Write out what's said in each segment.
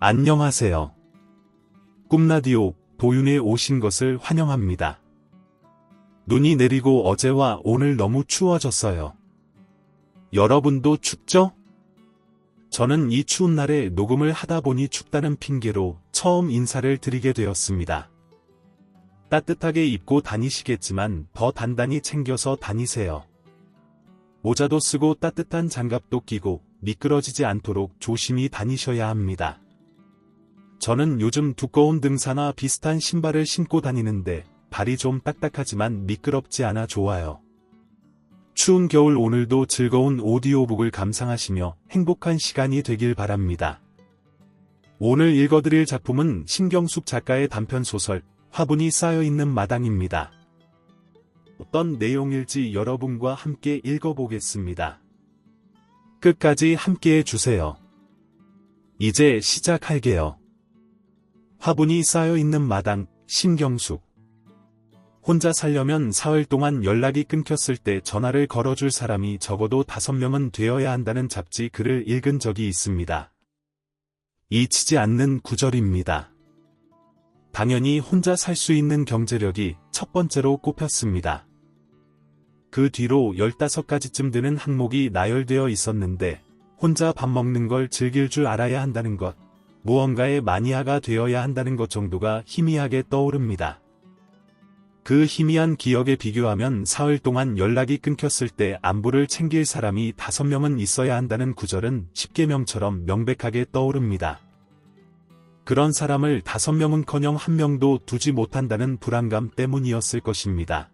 안녕하세요. 꿈라디오 도윤에 오신 것을 환영합니다. 눈이 내리고 어제와 오늘 너무 추워졌어요. 여러분도 춥죠? 저는 이 추운 날에 녹음을 하다 보니 춥다는 핑계로 처음 인사를 드리게 되었습니다. 따뜻하게 입고 다니시겠지만 더 단단히 챙겨서 다니세요. 모자도 쓰고 따뜻한 장갑도 끼고 미끄러지지 않도록 조심히 다니셔야 합니다. 저는 요즘 두꺼운 등산화 비슷한 신발을 신고 다니는데 발이 좀 딱딱하지만 미끄럽지 않아 좋아요. 추운 겨울 오늘도 즐거운 오디오북을 감상하시며 행복한 시간이 되길 바랍니다. 오늘 읽어드릴 작품은 신경숙 작가의 단편소설 화분이 쌓여있는 마당입니다. 어떤 내용일지 여러분과 함께 읽어보겠습니다. 끝까지 함께해 주세요. 이제 시작할게요. 화분이 쌓여있는 마당, 신경숙. 혼자 살려면 사흘 동안 연락이 끊겼을 때 전화를 걸어줄 사람이 적어도 5명은 되어야 한다는 잡지 글을 읽은 적이 있습니다. 잊히지 않는 구절입니다. 당연히 혼자 살 수 있는 경제력이 첫 번째로 꼽혔습니다. 그 뒤로 15가지쯤 되는 항목이 나열되어 있었는데 혼자 밥 먹는 걸 즐길 줄 알아야 한다는 것, 무언가의 마니아가 되어야 한다는 것 정도가 희미하게 떠오릅니다. 그 희미한 기억에 비교하면 사흘 동안 연락이 끊겼을 때 안부를 챙길 사람이 5명은 있어야 한다는 구절은 십계명처럼 명백하게 떠오릅니다. 그런 사람을 5명은커녕 1명도 두지 못한다는 불안감 때문이었을 것입니다.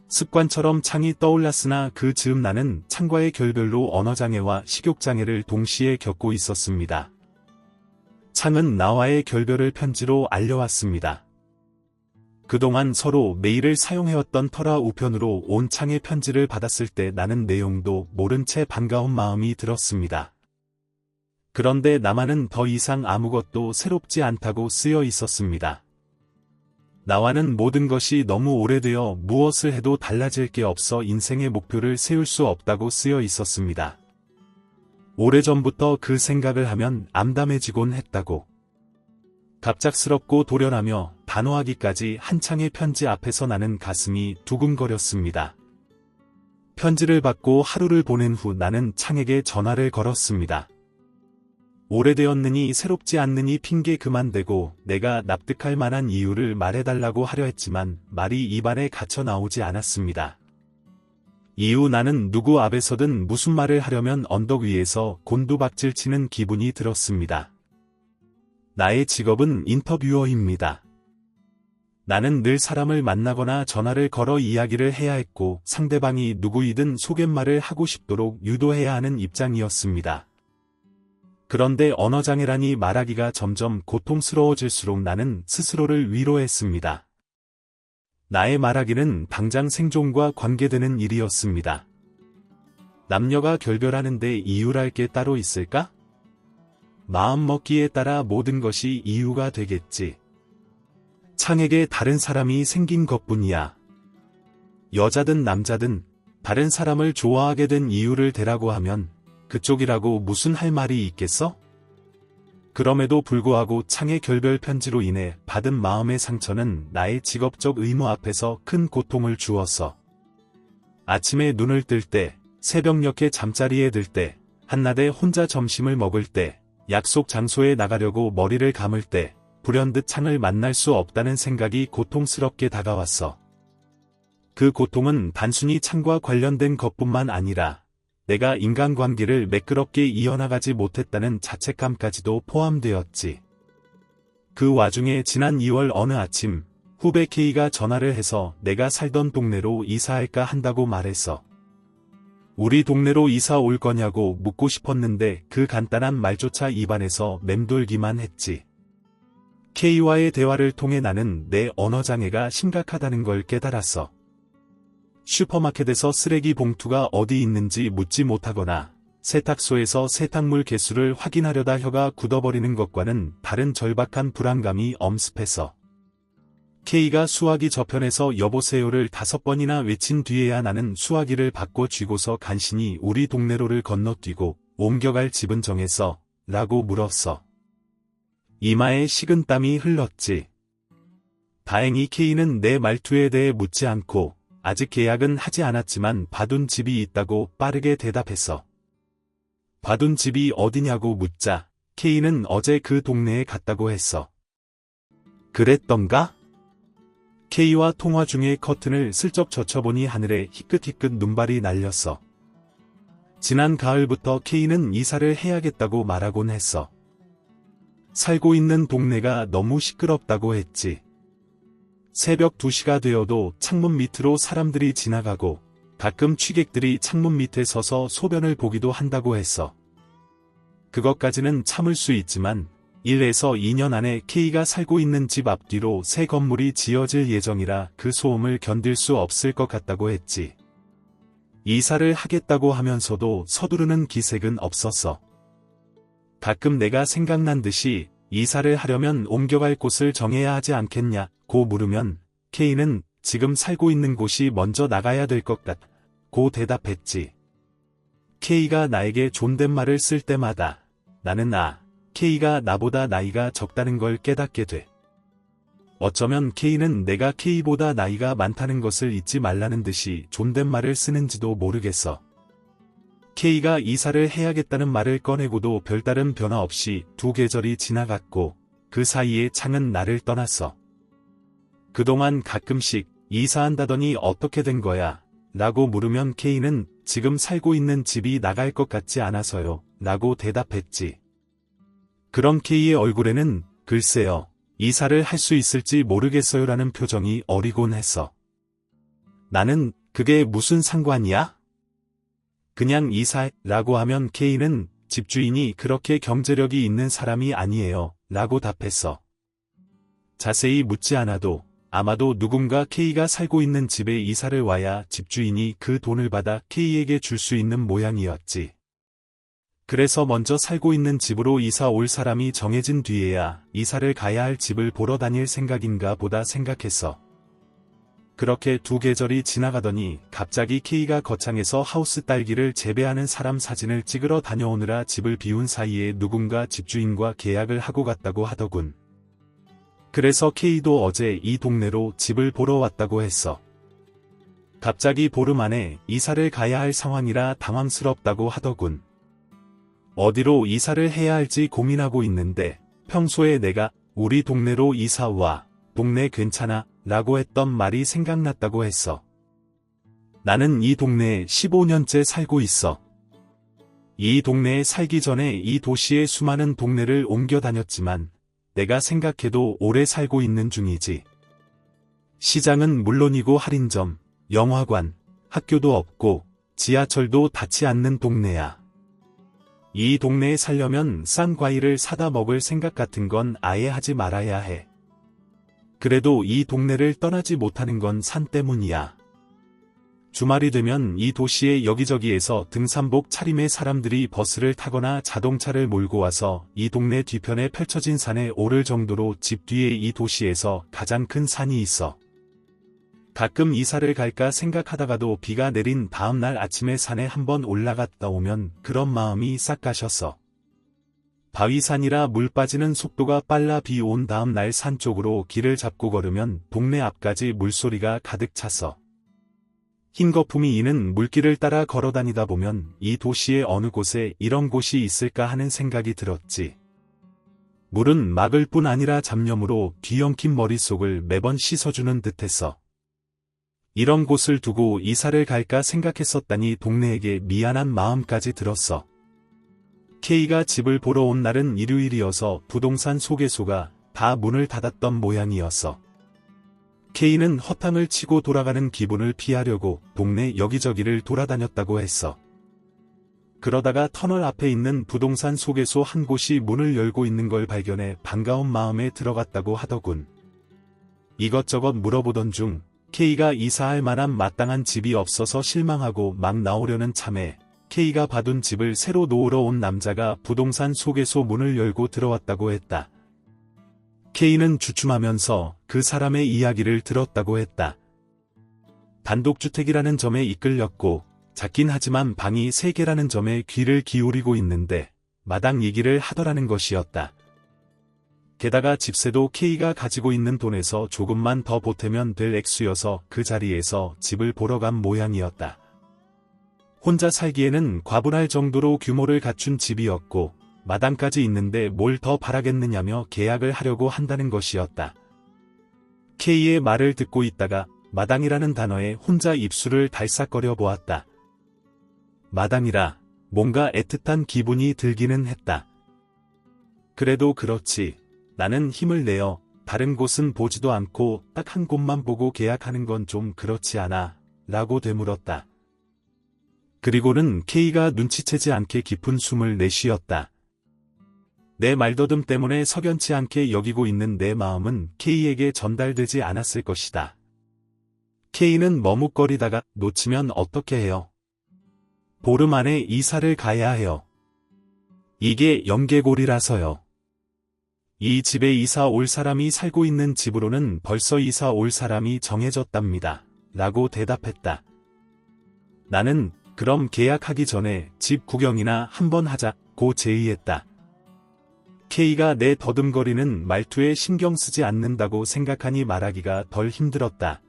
습관처럼 창이 떠올랐으나 그 즈음 나는 창과의 결별로 언어장애와 식욕장애를 동시에 겪고 있었습니다. 창은 나와의 결별을 편지로 알려왔습니다. 그동안 서로 메일을 사용해왔던 터라 우편으로 온 창의 편지를 받았을 때 나는 내용도 모른 채 반가운 마음이 들었습니다. 그런데 나만은 더 이상 아무것도 새롭지 않다고 쓰여 있었습니다. 나와는 모든 것이 너무 오래되어 무엇을 해도 달라질 게 없어 인생의 목표를 세울 수 없다고 쓰여 있었습니다. 오래전부터 그 생각을 하면 암담해지곤 했다고. 갑작스럽고 돌연하며 단호하기까지 한 창의 편지 앞에서 나는 가슴이 두근거렸습니다. 편지를 받고 하루를 보낸 후 나는 창에게 전화를 걸었습니다. 오래되었느니 새롭지 않느니 핑계 그만대고 내가 납득할 만한 이유를 말해달라고 하려 했지만 말이 입안에 갇혀 나오지 않았습니다. 이후 나는 누구 앞에서든 무슨 말을 하려면 언덕 위에서 곤두박질 치는 기분이 들었습니다. 나의 직업은 인터뷰어입니다. 나는 늘 사람을 만나거나 전화를 걸어 이야기를 해야 했고 상대방이 누구이든 소갯말을 하고 싶도록 유도해야 하는 입장이었습니다. 그런데 언어장애라니 말하기가 점점 고통스러워질수록 나는 스스로를 위로했습니다. 나의 말하기는 당장 생존과 관계되는 일이었습니다. 남녀가 결별하는데 이유랄 게 따로 있을까? 마음먹기에 따라 모든 것이 이유가 되겠지. 창에게 다른 사람이 생긴 것뿐이야. 여자든 남자든 다른 사람을 좋아하게 된 이유를 대라고 하면 그쪽이라고 무슨 할 말이 있겠어? 그럼에도 불구하고 창의 결별 편지로 인해 받은 마음의 상처는 나의 직업적 의무 앞에서 큰 고통을 주었어. 아침에 눈을 뜰 때, 새벽녘에 잠자리에 들 때, 한낮에 혼자 점심을 먹을 때, 약속 장소에 나가려고 머리를 감을 때, 불현듯 창을 만날 수 없다는 생각이 고통스럽게 다가왔어. 그 고통은 단순히 창과 관련된 것뿐만 아니라 내가 인간관계를 매끄럽게 이어나가지 못했다는 자책감까지도 포함되었지. 그 와중에 지난 2월 어느 아침 후배 K가 전화를 해서 내가 살던 동네로 이사할까 한다고 말했어. 우리 동네로 이사 올 거냐고 묻고 싶었는데 그 간단한 말조차 입안에서 맴돌기만 했지. K와의 대화를 통해 나는 내 언어장애가 심각하다는 걸 깨달았어. 슈퍼마켓에서 쓰레기 봉투가 어디 있는지 묻지 못하거나 세탁소에서 세탁물 개수를 확인하려다 혀가 굳어버리는 것과는 다른 절박한 불안감이 엄습했어. K가 수화기 저편에서 여보세요를 5번이나 외친 뒤에야 나는 수화기를 바꿔 쥐고서 간신히 우리 동네로를 건너뛰고 옮겨갈 집은 정했어? 라고 물었어. 이마에 식은 땀이 흘렀지. 다행히 K는 내 말투에 대해 묻지 않고 아직 계약은 하지 않았지만 봐둔 집이 있다고 빠르게 대답했어. 봐둔 집이 어디냐고 묻자 K는 어제 그 동네에 갔다고 했어. 그랬던가? K와 통화 중에 커튼을 슬쩍 젖혀보니 하늘에 희끗희끗 눈발이 날렸어. 지난 가을부터 K는 이사를 해야겠다고 말하곤 했어. 살고 있는 동네가 너무 시끄럽다고 했지. 새벽 2시가 되어도 창문 밑으로 사람들이 지나가고 가끔 취객들이 창문 밑에 서서 소변을 보기도 한다고 했어. 그것까지는 참을 수 있지만 1에서 2년 안에 K가 살고 있는 집 앞뒤로 새 건물이 지어질 예정이라 그 소음을 견딜 수 없을 것 같다고 했지. 이사를 하겠다고 하면서도 서두르는 기색은 없었어. 가끔 내가 생각난 듯이 이사를 하려면 옮겨갈 곳을 정해야 하지 않겠냐고 물으면 K는 지금 살고 있는 곳이 먼저 나가야 될 것 같고 대답했지. K가 나에게 존댓말을 쓸 때마다 나는 K가 나보다 나이가 적다는 걸 깨닫게 돼. 어쩌면 K는 내가 K보다 나이가 많다는 것을 잊지 말라는 듯이 존댓말을 쓰는지도 모르겠어. K가 이사를 해야겠다는 말을 꺼내고도 별다른 변화 없이 2계절이 지나갔고 그 사이에 창은 나를 떠났어. 그동안 가끔씩 이사한다더니 어떻게 된 거야? 라고 물으면 K는 지금 살고 있는 집이 나갈 것 같지 않아서요. 라고 대답했지. 그런 K의 얼굴에는 글쎄요. 이사를 할 수 있을지 모르겠어요 라는 표정이 어리곤 했어. 나는 그게 무슨 상관이야? 그냥 이사라고 하면 K는 집주인이 그렇게 경제력이 있는 사람이 아니에요 라고 답했어. 자세히 묻지 않아도 아마도 누군가 K가 살고 있는 집에 이사를 와야 집주인이 그 돈을 받아 K에게 줄 수 있는 모양이었지. 그래서 먼저 살고 있는 집으로 이사 올 사람이 정해진 뒤에야 이사를 가야 할 집을 보러 다닐 생각인가 보다 생각했어. 그렇게 2계절이 지나가더니 갑자기 K가 거창에서 하우스 딸기를 재배하는 사람 사진을 찍으러 다녀오느라 집을 비운 사이에 누군가 집주인과 계약을 하고 갔다고 하더군. 그래서 K도 어제 이 동네로 집을 보러 왔다고 했어. 갑자기 보름 안에 이사를 가야 할 상황이라 당황스럽다고 하더군. 어디로 이사를 해야 할지 고민하고 있는데 평소에 내가 우리 동네로 이사 와, 동네 괜찮아 라고 했던 말이 생각났다고 했어. 나는 이 동네에 15년째 살고 있어. 이 동네에 살기 전에 이 도시의 수많은 동네를 옮겨 다녔지만 내가 생각해도 오래 살고 있는 중이지. 시장은 물론이고 할인점, 영화관, 학교도 없고 지하철도 닿지 않는 동네야. 이 동네에 살려면 싼 과일을 사다 먹을 생각 같은 건 아예 하지 말아야 해. 그래도 이 동네를 떠나지 못하는 건 산 때문이야. 주말이 되면 이 도시의 여기저기에서 등산복 차림의 사람들이 버스를 타거나 자동차를 몰고 와서 이 동네 뒤편에 펼쳐진 산에 오를 정도로 집 뒤에 이 도시에서 가장 큰 산이 있어. 가끔 이사를 갈까 생각하다가도 비가 내린 다음날 아침에 산에 한번 올라갔다 오면 그런 마음이 싹 가셨어. 바위산이라 물 빠지는 속도가 빨라 비 온 다음 날 산 쪽으로 길을 잡고 걸으면 동네 앞까지 물소리가 가득 찼어. 흰 거품이 이는 물길을 따라 걸어다니다 보면 이 도시의 어느 곳에 이런 곳이 있을까 하는 생각이 들었지. 물은 막을 뿐 아니라 잡념으로 뒤엉킨 머릿속을 매번 씻어주는 듯했어. 이런 곳을 두고 이사를 갈까 생각했었다니 동네에게 미안한 마음까지 들었어. K가 집을 보러 온 날은 일요일이어서 부동산 소개소가 다 문을 닫았던 모양이었어. K는 허탕을 치고 돌아가는 기분을 피하려고 동네 여기저기를 돌아다녔다고 했어. 그러다가 터널 앞에 있는 부동산 소개소 한 곳이 문을 열고 있는 걸 발견해 반가운 마음에 들어갔다고 하더군. 이것저것 물어보던 중 K가 이사할 만한 마땅한 집이 없어서 실망하고 막 나오려는 참에 K가 봐둔 집을 새로 놓으러 온 남자가 부동산 소개소 문을 열고 들어왔다고 했다. K는 주춤하면서 그 사람의 이야기를 들었다고 했다. 단독주택이라는 점에 이끌렸고 작긴 하지만 방이 3개라는 점에 귀를 기울이고 있는데 마당 얘기를 하더라는 것이었다. 게다가 집세도 K가 가지고 있는 돈에서 조금만 더 보태면 될 액수여서 그 자리에서 집을 보러 간 모양이었다. 혼자 살기에는 과분할 정도로 규모를 갖춘 집이었고 마당까지 있는데 뭘 더 바라겠느냐며 계약을 하려고 한다는 것이었다. K의 말을 듣고 있다가 마당이라는 단어에 혼자 입술을 달싹거려 보았다. 마당이라 뭔가 애틋한 기분이 들기는 했다. 그래도 그렇지. 나는 힘을 내어 다른 곳은 보지도 않고 딱 한 곳만 보고 계약하는 건 좀 그렇지 않아? 라고 되물었다. 그리고는 K가 눈치채지 않게 깊은 숨을 내쉬었다. 내 말더듬 때문에 석연치 않게 여기고 있는 내 마음은 K에게 전달되지 않았을 것이다. K는 머뭇거리다가 놓치면 어떻게 해요? 보름 안에 이사를 가야 해요. 이게 연계골이라서요. 이 집에 이사 올 사람이 살고 있는 집으로는 벌써 이사 올 사람이 정해졌답니다. 라고 대답했다. 나는 그럼 계약하기 전에 집 구경이나 한번 하자고 제의했다. K가 내 더듬거리는 말투에 신경 쓰지 않는다고 생각하니 말하기가 덜 힘들었다.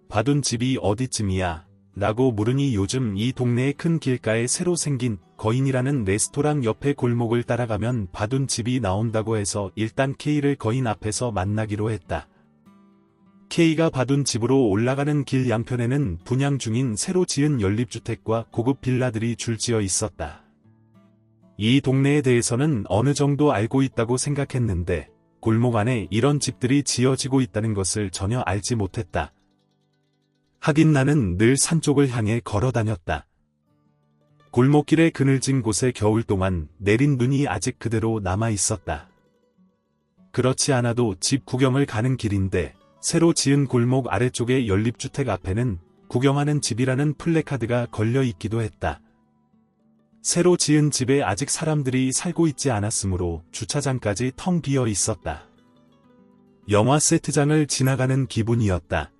봐둔 집이 어디쯤이야? 라고 물으니 요즘 이 동네의 큰 길가에 새로 생긴 거인이라는 레스토랑 옆에 골목을 따라가면 봐둔 집이 나온다고 해서 일단 K를 거인 앞에서 만나기로 했다. K가 봐둔 집으로 올라가는 길 양편에는 분양 중인 새로 지은 연립주택과 고급 빌라들이 줄지어 있었다. 이 동네에 대해서는 어느 정도 알고 있다고 생각했는데 골목 안에 이런 집들이 지어지고 있다는 것을 전혀 알지 못했다. 하긴 나는 늘 산 쪽을 향해 걸어 다녔다. 골목길의 그늘진 곳에 겨울 동안 내린 눈이 아직 그대로 남아 있었다. 그렇지 않아도 집 구경을 가는 길인데 새로 지은 골목 아래쪽의 연립주택 앞에는 구경하는 집이라는 플래카드가 걸려 있기도 했다. 새로 지은 집에 아직 사람들이 살고 있지 않았으므로 주차장까지 텅 비어 있었다. 영화 세트장을 지나가는 기분이었다.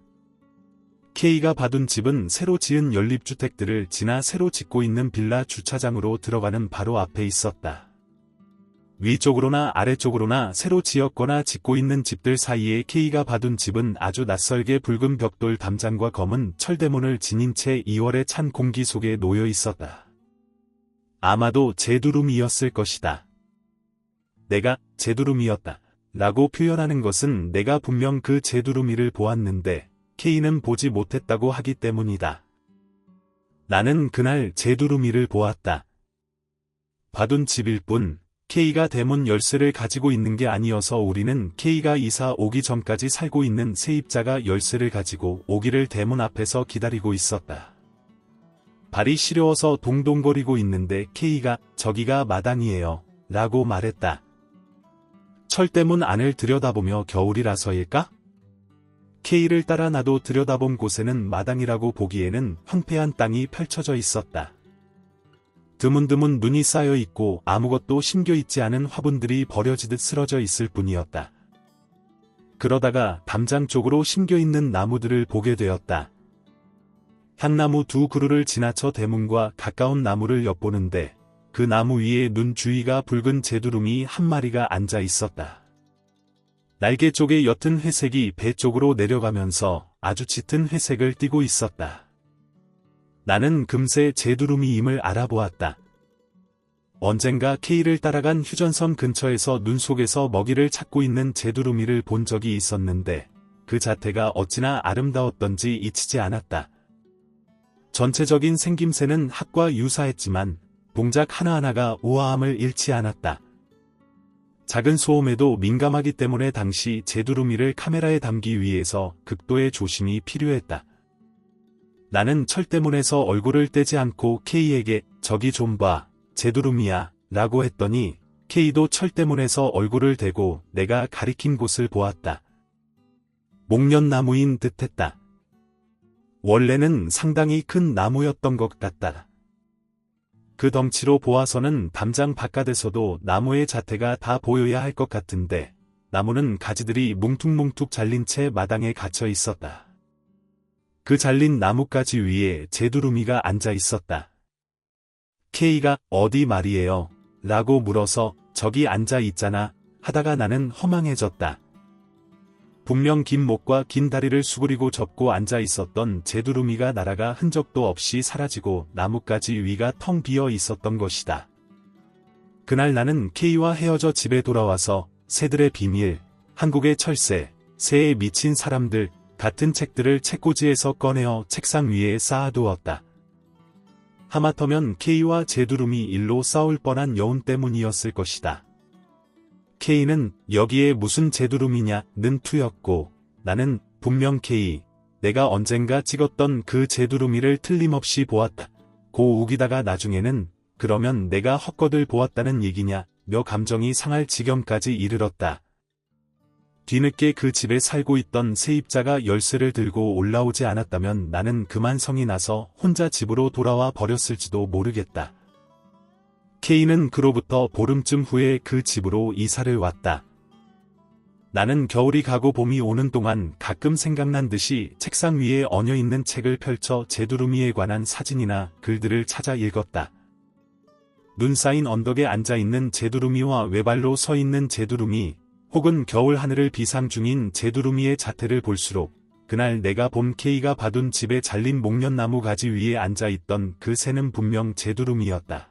K가 봐둔 집은 새로 지은 연립주택들을 지나 새로 짓고 있는 빌라 주차장으로 들어가는 바로 앞에 있었다. 위쪽으로나 아래쪽으로나 새로 지었거나 짓고 있는 집들 사이에 K가 봐둔 집은 아주 낯설게 붉은 벽돌 담장과 검은 철대문을 지닌 채 2월의 찬 공기 속에 놓여 있었다. 아마도 제두룸이었을 것이다. 내가 제두룸이었다 라고 표현하는 것은 내가 분명 그 제두룸이를 보았는데 K는 보지 못했다고 하기 때문이다. 나는 그날 제두루미를 보았다. 봐둔 집일 뿐 K가 대문 열쇠를 가지고 있는 게 아니어서 우리는 K가 이사 오기 전까지 살고 있는 세입자가 열쇠를 가지고 오기를 대문 앞에서 기다리고 있었다. 발이 시려워서 동동거리고 있는데 K가 저기가 마당이에요 라고 말했다. 철대문 안을 들여다보며 겨울이라서일까? K를 따라 나도 들여다본 곳에는 마당이라고 보기에는 황폐한 땅이 펼쳐져 있었다. 드문드문 눈이 쌓여 있고 아무것도 심겨 있지 않은 화분들이 버려지듯 쓰러져 있을 뿐이었다. 그러다가 담장 쪽으로 심겨 있는 나무들을 보게 되었다. 향나무 두 그루를 지나쳐 대문과 가까운 나무를 엿보는데 그 나무 위에 눈 주위가 붉은 제두름이 한 마리가 앉아 있었다. 날개 쪽의 옅은 회색이 배 쪽으로 내려가면서 아주 짙은 회색을 띠고 있었다. 나는 금세 제두루미임을 알아보았다. 언젠가 K를 따라간 휴전선 근처에서 눈 속에서 먹이를 찾고 있는 제두루미를 본 적이 있었는데 그 자태가 어찌나 아름다웠던지 잊히지 않았다. 전체적인 생김새는 학과 유사했지만 동작 하나하나가 우아함을 잃지 않았다. 작은 소음에도 민감하기 때문에 당시 제두루미를 카메라에 담기 위해서 극도의 조심이 필요했다. 나는 철대문에서 얼굴을 떼지 않고 K에게 저기 좀 봐, 제두루미야 라고 했더니 K도 철대문에서 얼굴을 대고 내가 가리킨 곳을 보았다. 목련나무인 듯했다. 원래는 상당히 큰 나무였던 것 같다. 그 덩치로 보아서는 담장 바깥에서도 나무의 자태가 다 보여야 할 것 같은데 나무는 가지들이 뭉툭뭉툭 잘린 채 마당에 갇혀 있었다. 그 잘린 나뭇가지 위에 제두루미가 앉아 있었다. K가 어디 말이에요? 라고 물어서 저기 앉아 있잖아 하다가 나는 허망해졌다. 분명 긴 목과 긴 다리를 수그리고 접고 앉아 있었던 제두루미가 날아가 흔적도 없이 사라지고 나뭇가지 위가 텅 비어 있었던 것이다. 그날 나는 K와 헤어져 집에 돌아와서 새들의 비밀, 한국의 철새, 새에 미친 사람들 같은 책들을 책꽂이에서 꺼내어 책상 위에 쌓아두었다. 하마터면 K와 제두루미 일로 싸울 뻔한 여운 때문이었을 것이다. K는 여기에 무슨 제두루미냐는 투였고 나는 분명 K, 내가 언젠가 찍었던 그 제두루미를 틀림없이 보았다. 고 우기다가 나중에는 그러면 내가 헛것을 보았다는 얘기냐며 감정이 상할 지경까지 이르렀다. 뒤늦게 그 집에 살고 있던 세입자가 열쇠를 들고 올라오지 않았다면 나는 그만 성이 나서 혼자 집으로 돌아와 버렸을지도 모르겠다. K는 그로부터 보름쯤 후에 그 집으로 이사를 왔다. 나는 겨울이 가고 봄이 오는 동안 가끔 생각난 듯이 책상 위에 얹어있는 책을 펼쳐 제두루미에 관한 사진이나 글들을 찾아 읽었다. 눈 쌓인 언덕에 앉아있는 제두루미와 외발로 서 있는 제두루미, 혹은 겨울 하늘을 비상 중인 제두루미의 자태를 볼수록 그날 내가 본 K가 봐둔 집에 잘린 목련나무 가지 위에 앉아있던 그 새는 분명 제두루미였다.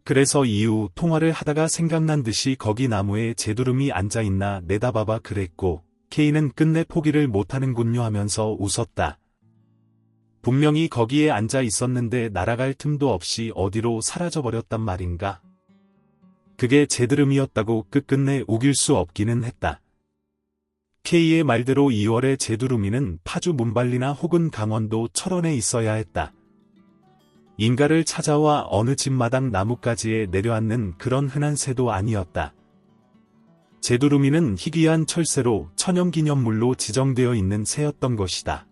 그래서 이후 통화를 하다가 생각난 듯이 거기 나무에 제두루미 앉아있나 내다봐봐 그랬고 K는 끝내 포기를 못하는군요 하면서 웃었다. 분명히 거기에 앉아 있었는데 날아갈 틈도 없이 어디로 사라져버렸단 말인가. 그게 제드름이었다고 끝끝내 우길 수 없기는 했다. K의 말대로 2월의 제두루미는 파주 문발리나 혹은 강원도 철원에 있어야 했다. 인가를 찾아와 어느 집마당 나뭇가지에 내려앉는 그런 흔한 새도 아니었다. 제두루미는 희귀한 철새로 천연기념물로 지정되어 있는 새였던 것이다.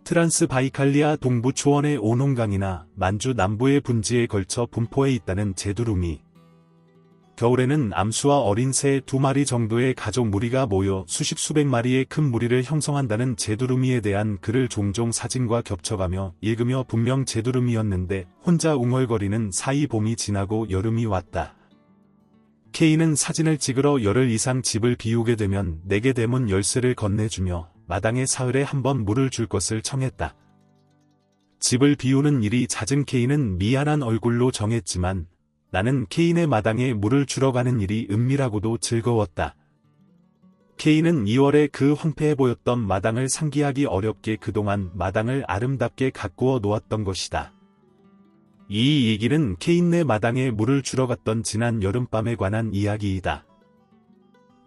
트란스바이칼리아 동부 초원의 오농강이나 만주 남부의 분지에 걸쳐 분포해 있다는 제두루미. 겨울에는 암수와 어린 새 2마리 정도의 가족 무리가 모여 수십 수백 마리의 큰 무리를 형성한다는 제두루미에 대한 글을 종종 사진과 겹쳐가며 읽으며 분명 제두루미였는데 혼자 웅얼거리는 사이 봄이 지나고 여름이 왔다. K는 사진을 찍으러 열흘 이상 집을 비우게 되면 내게 대문 열쇠를 건네주며 마당에 사흘에 한 번 물을 줄 것을 청했다. 집을 비우는 일이 잦은 K는 미안한 얼굴로 정했지만 나는 K네 마당에 물을 주러 가는 일이 은밀하고도 즐거웠다. K는 2월에 그 황폐해 보였던 마당을 상기하기 어렵게 그동안 마당을 아름답게 가꾸어 놓았던 것이다. 이 얘기는 K네 마당에 물을 주러 갔던 지난 여름밤에 관한 이야기이다.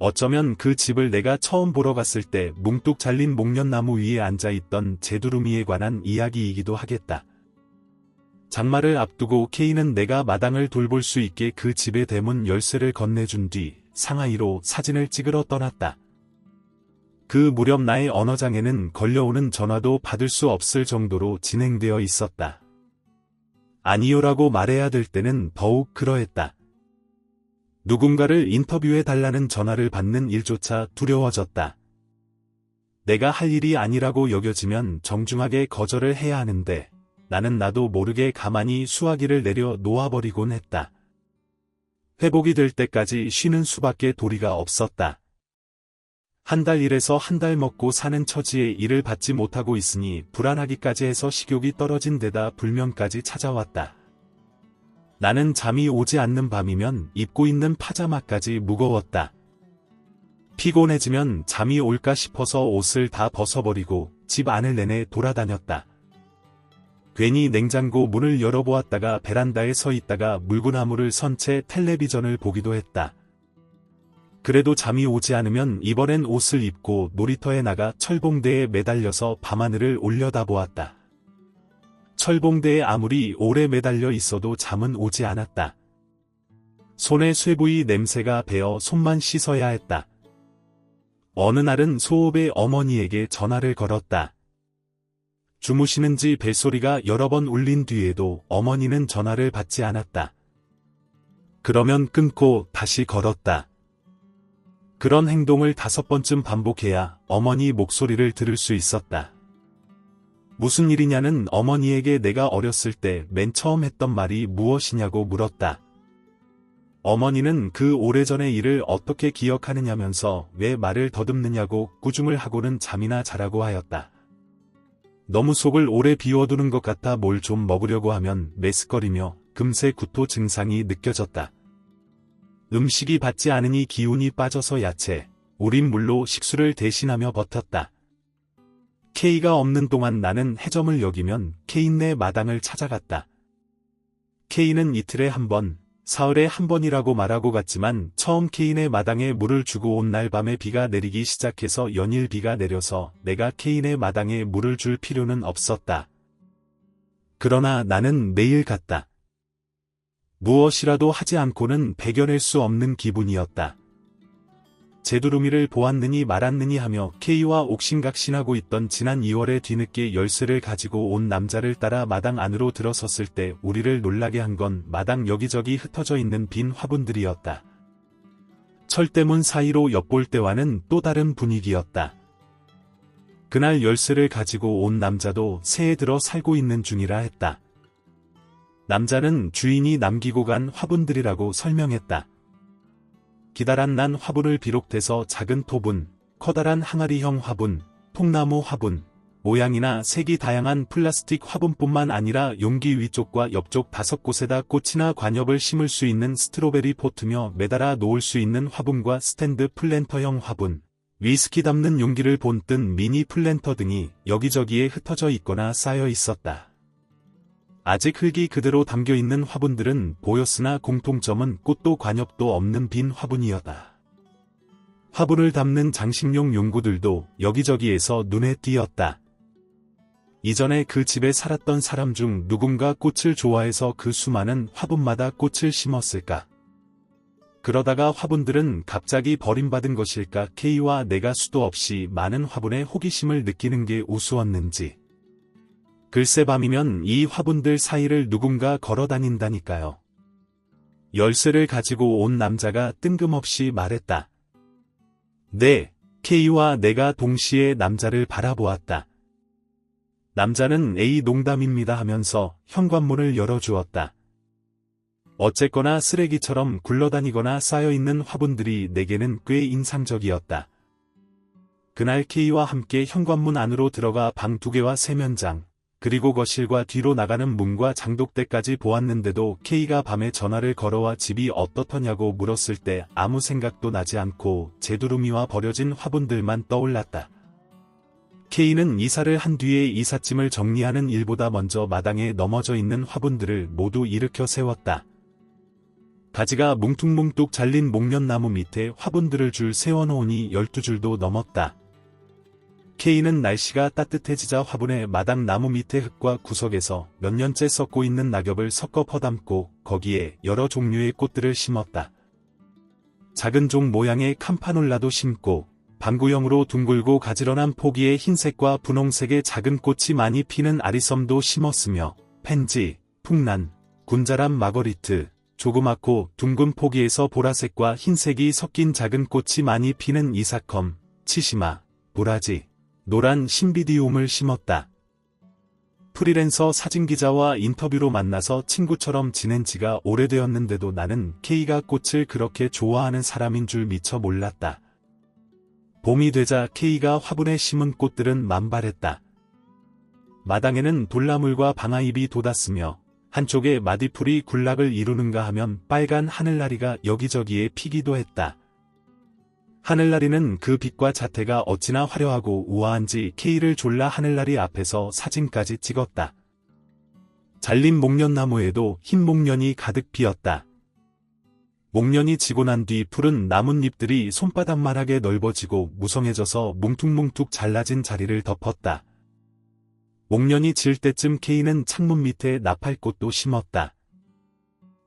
어쩌면 그 집을 내가 처음 보러 갔을 때 뭉뚝 잘린 목련나무 위에 앉아있던 제두루미에 관한 이야기이기도 하겠다. 장마를 앞두고 K는 내가 마당을 돌볼 수 있게 그 집의 대문 열쇠를 건네준 뒤 상하이로 사진을 찍으러 떠났다. 그 무렵 나의 언어장애는 걸려오는 전화도 받을 수 없을 정도로 진행되어 있었다. 아니요라고 말해야 될 때는 더욱 그러했다. 누군가를 인터뷰해 달라는 전화를 받는 일조차 두려워졌다. 내가 할 일이 아니라고 여겨지면 정중하게 거절을 해야 하는데 나는 나도 모르게 가만히 수화기를 내려 놓아버리곤 했다. 회복이 될 때까지 쉬는 수밖에 도리가 없었다. 한 달 일해서 한 달 먹고 사는 처지에 일을 받지 못하고 있으니 불안하기까지 해서 식욕이 떨어진 데다 불면까지 찾아왔다. 나는 잠이 오지 않는 밤이면 입고 있는 파자마까지 무거웠다. 피곤해지면 잠이 올까 싶어서 옷을 다 벗어버리고 집 안을 내내 돌아다녔다. 괜히 냉장고 문을 열어보았다가 베란다에 서 있다가 물구나무를 선 채 텔레비전을 보기도 했다. 그래도 잠이 오지 않으면 이번엔 옷을 입고 놀이터에 나가 철봉대에 매달려서 밤하늘을 올려다보았다. 철봉대에 아무리 오래 매달려 있어도 잠은 오지 않았다. 손에 쇠부위 냄새가 배어 손만 씻어야 했다. 어느 날은 소읍의 어머니에게 전화를 걸었다. 주무시는지 벨소리가 여러 번 울린 뒤에도 어머니는 전화를 받지 않았다. 그러면 끊고 다시 걸었다. 그런 행동을 5번쯤 반복해야 어머니 목소리를 들을 수 있었다. 무슨 일이냐는 어머니에게 내가 어렸을 때 맨 처음 했던 말이 무엇이냐고 물었다. 어머니는 그 오래전의 일을 어떻게 기억하느냐면서 왜 말을 더듬느냐고 꾸중을 하고는 잠이나 자라고 하였다. 너무 속을 오래 비워두는 것 같아 뭘 좀 먹으려고 하면 메스꺼리며 금세 구토 증상이 느껴졌다. 음식이 받지 않으니 기운이 빠져서 야채, 우린 물로 식수를 대신하며 버텼다. K가 없는 동안 나는 해점을 여기면 K네 마당을 찾아갔다. K는 이틀에 한 번, 사흘에 한 번이라고 말하고 갔지만 처음 K네 마당에 물을 주고 온 날 밤에 비가 내리기 시작해서 연일 비가 내려서 내가 K네 마당에 물을 줄 필요는 없었다. 그러나 나는 매일 갔다. 무엇이라도 하지 않고는 배겨낼 수 없는 기분이었다. 제두루미를 보았느니 말았느니 하며 K와 옥신각신하고 있던 지난 2월에 뒤늦게 열쇠를 가지고 온 남자를 따라 마당 안으로 들어섰을 때 우리를 놀라게 한 건 마당 여기저기 흩어져 있는 빈 화분들이었다. 철대문 사이로 엿볼 때와는 또 다른 분위기였다. 그날 열쇠를 가지고 온 남자도 새해 들어 살고 있는 중이라 했다. 남자는 주인이 남기고 간 화분들이라고 설명했다. 기다란 난 화분을 비롯해서 작은 토분, 커다란 항아리형 화분, 통나무 화분, 모양이나 색이 다양한 플라스틱 화분뿐만 아니라 용기 위쪽과 옆쪽 5곳에다 꽃이나 관엽을 심을 수 있는 스트로베리 포트며 매달아 놓을 수 있는 화분과 스탠드 플랜터형 화분, 위스키 담는 용기를 본뜬 미니 플랜터 등이 여기저기에 흩어져 있거나 쌓여 있었다. 아직 흙이 그대로 담겨있는 화분들은 보였으나 공통점은 꽃도 관엽도 없는 빈 화분이었다. 화분을 담는 장식용 용구들도 여기저기에서 눈에 띄었다. 이전에 그 집에 살았던 사람 중 누군가 꽃을 좋아해서 그 수많은 화분마다 꽃을 심었을까? 그러다가 화분들은 갑자기 버림받은 것일까? K와 내가 수도 없이 많은 화분에 호기심을 느끼는 게 우스웠는지. 글쎄 밤이면 이 화분들 사이를 누군가 걸어다닌다니까요. 열쇠를 가지고 온 남자가 뜬금없이 말했다. 네, K와 내가 동시에 남자를 바라보았다. 남자는 에이 농담입니다 하면서 현관문을 열어주었다. 어쨌거나 쓰레기처럼 굴러다니거나 쌓여있는 화분들이 내게는 꽤 인상적이었다. 그날 K와 함께 현관문 안으로 들어가 방 2개와 세면장, 그리고 거실과 뒤로 나가는 문과 장독대까지 보았는데도 K가 밤에 전화를 걸어와 집이 어떻더냐고 물었을 때 아무 생각도 나지 않고 제두루미와 버려진 화분들만 떠올랐다. K는 이사를 한 뒤에 이삿짐을 정리하는 일보다 먼저 마당에 넘어져 있는 화분들을 모두 일으켜 세웠다. 가지가 뭉툭뭉툭 잘린 목련나무 밑에 화분들을 줄 세워놓으니 12줄도 넘었다. K는 날씨가 따뜻해지자 화분에 마당 나무 밑에 흙과 구석에서 몇 년째 썩고 있는 낙엽을 섞어 퍼담고 거기에 여러 종류의 꽃들을 심었다. 작은 종 모양의 캠파놀라도 심고 방구형으로 둥글고 가지런한 포기에 흰색과 분홍색의 작은 꽃이 많이 피는 아리섬도 심었으며 펜지, 풍란, 군자람 마거리트, 조그맣고 둥근 포기에서 보라색과 흰색이 섞인 작은 꽃이 많이 피는 이사컴, 치시마, 보라지, 노란 신비디움을 심었다. 프리랜서 사진기자와 인터뷰로 만나서 친구처럼 지낸 지가 오래되었는데도 나는 K가 꽃을 그렇게 좋아하는 사람인 줄 미처 몰랐다. 봄이 되자 K가 화분에 심은 꽃들은 만발했다. 마당에는 돌나물과 방아잎이 돋았으며 한쪽에 마디풀이 군락을 이루는가 하면 빨간 하늘나리가 여기저기에 피기도 했다. 하늘나리는 그 빛과 자태가 어찌나 화려하고 우아한지 K를 졸라 하늘나리 앞에서 사진까지 찍었다. 잘린 목련나무에도 흰 목련이 가득 피었다. 목련이 지고 난 뒤 푸른 나뭇잎들이 손바닥만하게 넓어지고 무성해져서 뭉툭뭉툭 잘라진 자리를 덮었다. 목련이 질 때쯤 K는 창문 밑에 나팔꽃도 심었다.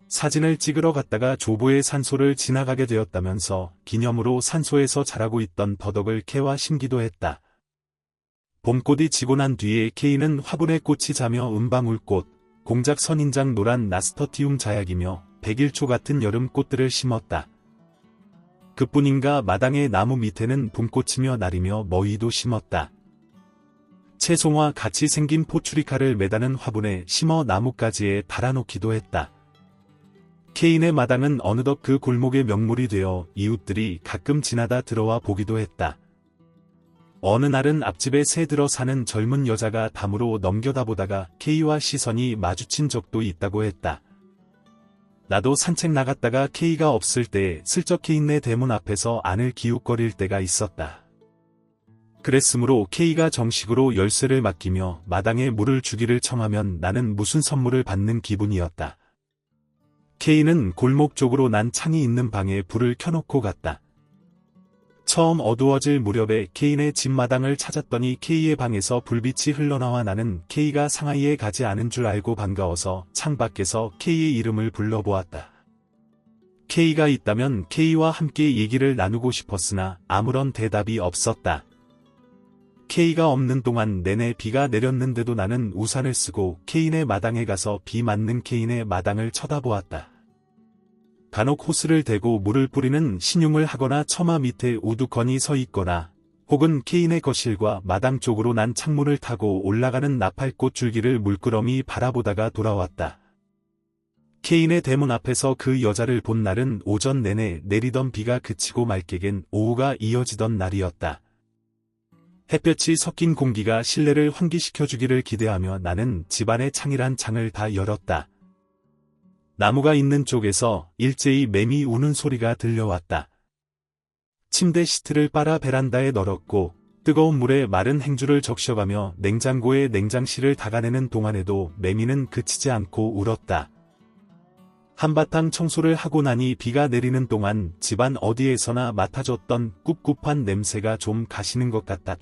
사진을 찍으러 갔다가 조보의 산소를 지나가게 되었다면서 기념으로 산소에서 자라고 있던 버덕을 캐와 심기도 했다. 봄꽃이 지고 난 뒤에 K는 화분에 꽃이 자며 은방울꽃, 공작 선인장 노란 나스터티움 자약이며 백일초 같은 여름 꽃들을 심었다. 그뿐인가 마당의 나무 밑에는 봄꽃이며 나리며 머위도 심었다. 채송화 같이 생긴 포추리카를 매다는 화분에 심어 나뭇가지에 달아놓기도 했다. 케인의 마당은 어느덧 그 골목의 명물이 되어 이웃들이 가끔 지나다 들어와 보기도 했다. 어느 날은 앞집에 새 들어 사는 젊은 여자가 담으로 넘겨다보다가 K와 시선이 마주친 적도 있다고 했다. 나도 산책 나갔다가 K가 없을 때 슬쩍 K네 대문 앞에서 안을 기웃거릴 때가 있었다. 그랬으므로 K가 정식으로 열쇠를 맡기며 마당에 물을 주기를 청하면 나는 무슨 선물을 받는 기분이었다. K는 골목 쪽으로 난 창이 있는 방에 불을 켜놓고 갔다. 처음 어두워질 무렵에 K네 집 마당을 찾았더니 K의 방에서 불빛이 흘러나와 나는 K가 상하이에 가지 않은 줄 알고 반가워서 창밖에서 K의 이름을 불러보았다. K가 있다면 K와 함께 얘기를 나누고 싶었으나 아무런 대답이 없었다. K가 없는 동안 내내 비가 내렸는데도 나는 우산을 쓰고 K네 마당에 가서 비 맞는 K네 마당을 쳐다보았다. 간혹 호스를 대고 물을 뿌리는 신용을 하거나 처마 밑에 우두커니 서 있거나 혹은 K네 거실과 마당 쪽으로 난 창문을 타고 올라가는 나팔꽃 줄기를 물끄러미 바라보다가 돌아왔다. K네 대문 앞에서 그 여자를 본 날은 오전 내내 내리던 비가 그치고 말게겐 오후가 이어지던 날이었다. 햇볕이 섞인 공기가 실내를 환기시켜주기를 기대하며 나는 집안의 창이란 창을 다 열었다. 나무가 있는 쪽에서 일제히 매미 우는 소리가 들려왔다. 침대 시트를 빨아 베란다에 널었고 뜨거운 물에 마른 행주를 적셔가며 냉장고에 냉장실을 닦아내는 동안에도 매미는 그치지 않고 울었다. 한바탕 청소를 하고 나니 비가 내리는 동안 집안 어디에서나 맡아줬던 꿉꿉한 냄새가 좀 가시는 것 같다.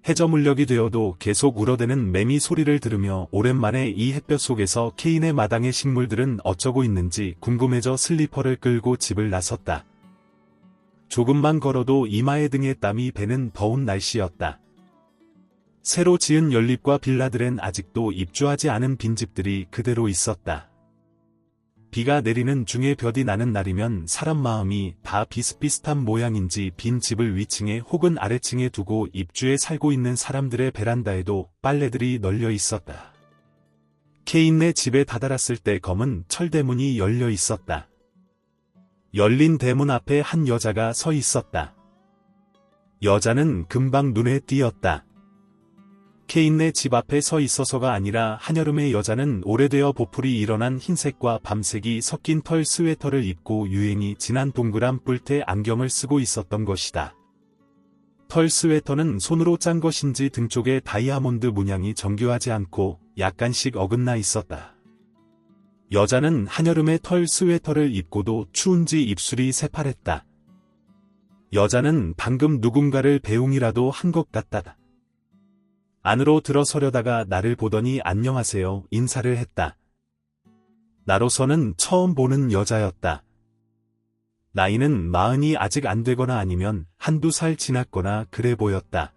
해저물녘이 되어도 계속 울어대는 매미 소리를 들으며 오랜만에 이 햇볕 속에서 K네 마당의 식물들은 어쩌고 있는지 궁금해져 슬리퍼를 끌고 집을 나섰다. 조금만 걸어도 이마에 등에 땀이 배는 더운 날씨였다. 새로 지은 연립과 빌라들엔 아직도 입주하지 않은 빈집들이 그대로 있었다. 비가 내리는 중에 볕이 나는 날이면 사람 마음이 다 비슷비슷한 모양인지 빈 집을 위층에 혹은 아래층에 두고 입주해 살고 있는 사람들의 베란다에도 빨래들이 널려 있었다. K네 집에 다다랐을 때 검은 철대문이 열려 있었다. 열린 대문 앞에 한 여자가 서 있었다. 여자는 금방 눈에 띄었다. K네 집 앞에 서 있어서가 아니라 한여름의 여자는 오래되어 보풀이 일어난 흰색과 밤색이 섞인 털 스웨터를 입고 유행이 지난 동그란 뿔테 안경을 쓰고 있었던 것이다. 털 스웨터는 손으로 짠 것인지 등 쪽에 다이아몬드 문양이 정교하지 않고 약간씩 어긋나 있었다. 여자는 한여름의 털 스웨터를 입고도 추운지 입술이 새파랬다. 여자는 방금 누군가를 배웅이라도 한 것 같다. 안으로 들어서려다가 나를 보더니 안녕하세요 인사를 했다. 나로서는 처음 보는 여자였다. 나이는 40이 아직 안 되거나 아니면 한두 살 지났거나 그래 보였다.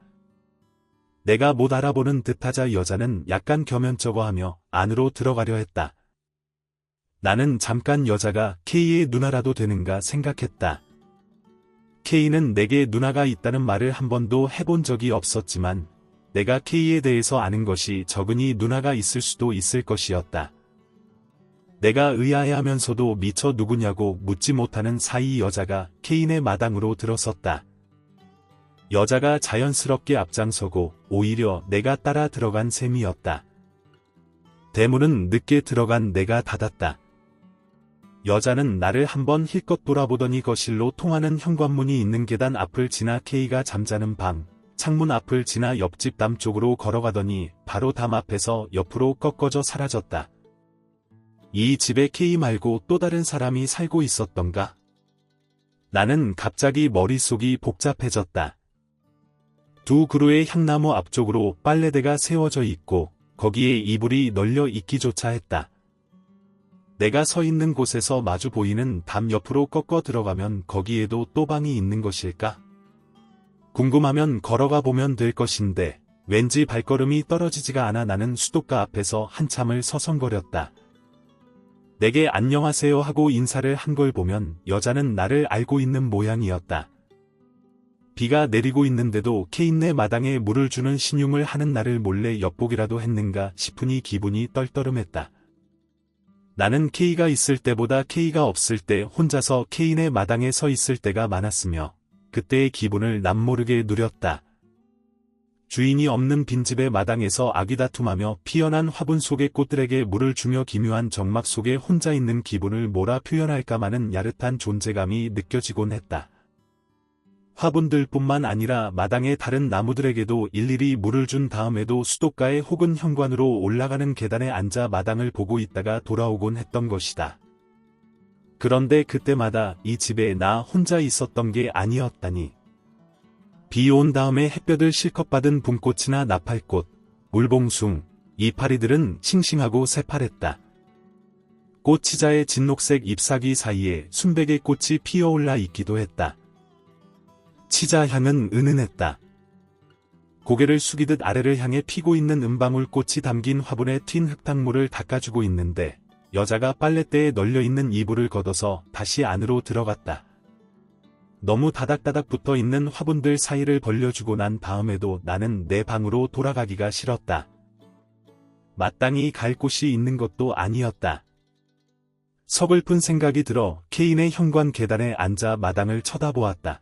내가 못 알아보는 듯하자 여자는 약간 겸연쩍어하며 안으로 들어가려 했다. 나는 잠깐 여자가 K의 누나라도 되는가 생각했다. K는 내게 누나가 있다는 말을 한 번도 해본 적이 없었지만 내가 K에 대해서 아는 것이 적으니 누나가 있을 수도 있을 것이었다. 내가 의아해하면서도 미처 누구냐고 묻지 못하는 사이 여자가 K네 마당으로 들어섰다. 여자가 자연스럽게 앞장서고 오히려 내가 따라 들어간 셈이었다. 대문은 늦게 들어간 내가 닫았다. 여자는 나를 한번 힐끗 돌아보더니 거실로 통하는 현관문이 있는 계단 앞을 지나 K가 잠자는 방, 창문 앞을 지나 옆집 담 쪽으로 걸어가더니 바로 담 앞에서 옆으로 꺾어져 사라졌다. 이 집에 K 말고 또 다른 사람이 살고 있었던가? 나는 갑자기 머릿속이 복잡해졌다. 두 그루의 향나무 앞쪽으로 빨래대가 세워져 있고 거기에 이불이 널려 있기조차 했다. 내가 서 있는 곳에서 마주 보이는 담 옆으로 꺾어 들어가면 거기에도 또 방이 있는 것일까? 궁금하면 걸어가 보면 될 것인데 왠지 발걸음이 떨어지지가 않아 나는 수도가 앞에서 한참을 서성거렸다. 내게 안녕하세요 하고 인사를 한 걸 보면 여자는 나를 알고 있는 모양이었다. 비가 내리고 있는데도 K네 마당에 물을 주는 신용을 하는 나를 몰래 엿보기라도 했는가 싶으니 기분이 떨떠름했다. 나는 K가 있을 때보다 K가 없을 때 혼자서 K네 마당에 서 있을 때가 많았으며 그때의 기분을 남모르게 누렸다. 주인이 없는 빈집의 마당에서 아귀다툼하며 피어난 화분 속의 꽃들에게 물을 주며 기묘한 정막 속에 혼자 있는 기분을 뭐라 표현할까마는 야릇한 존재감이 느껴지곤 했다. 화분들뿐만 아니라 마당의 다른 나무들에게도 일일이 물을 준 다음에도 수도가에 혹은 현관으로 올라가는 계단에 앉아 마당을 보고 있다가 돌아오곤 했던 것이다. 그런데 그때마다 이 집에 나 혼자 있었던 게 아니었다니. 비 온 다음에 햇볕을 실컷 받은 봄꽃이나 나팔꽃, 물봉숭, 이파리들은 싱싱하고 새파랬다. 꽃치자의 진녹색 잎사귀 사이에 순백의 꽃이 피어올라 있기도 했다. 치자 향은 은은했다. 고개를 숙이듯 아래를 향해 피고 있는 은방울 꽃이 담긴 화분에 튄 흙탕물을 닦아주고 있는데 여자가 빨랫대에 널려있는 이불을 걷어서 다시 안으로 들어갔다. 너무 다닥다닥 붙어있는 화분들 사이를 벌려주고 난 다음에도 나는 내 방으로 돌아가기가 싫었다. 마땅히 갈 곳이 있는 것도 아니었다. 서글픈 생각이 들어 K네 현관 계단에 앉아 마당을 쳐다보았다.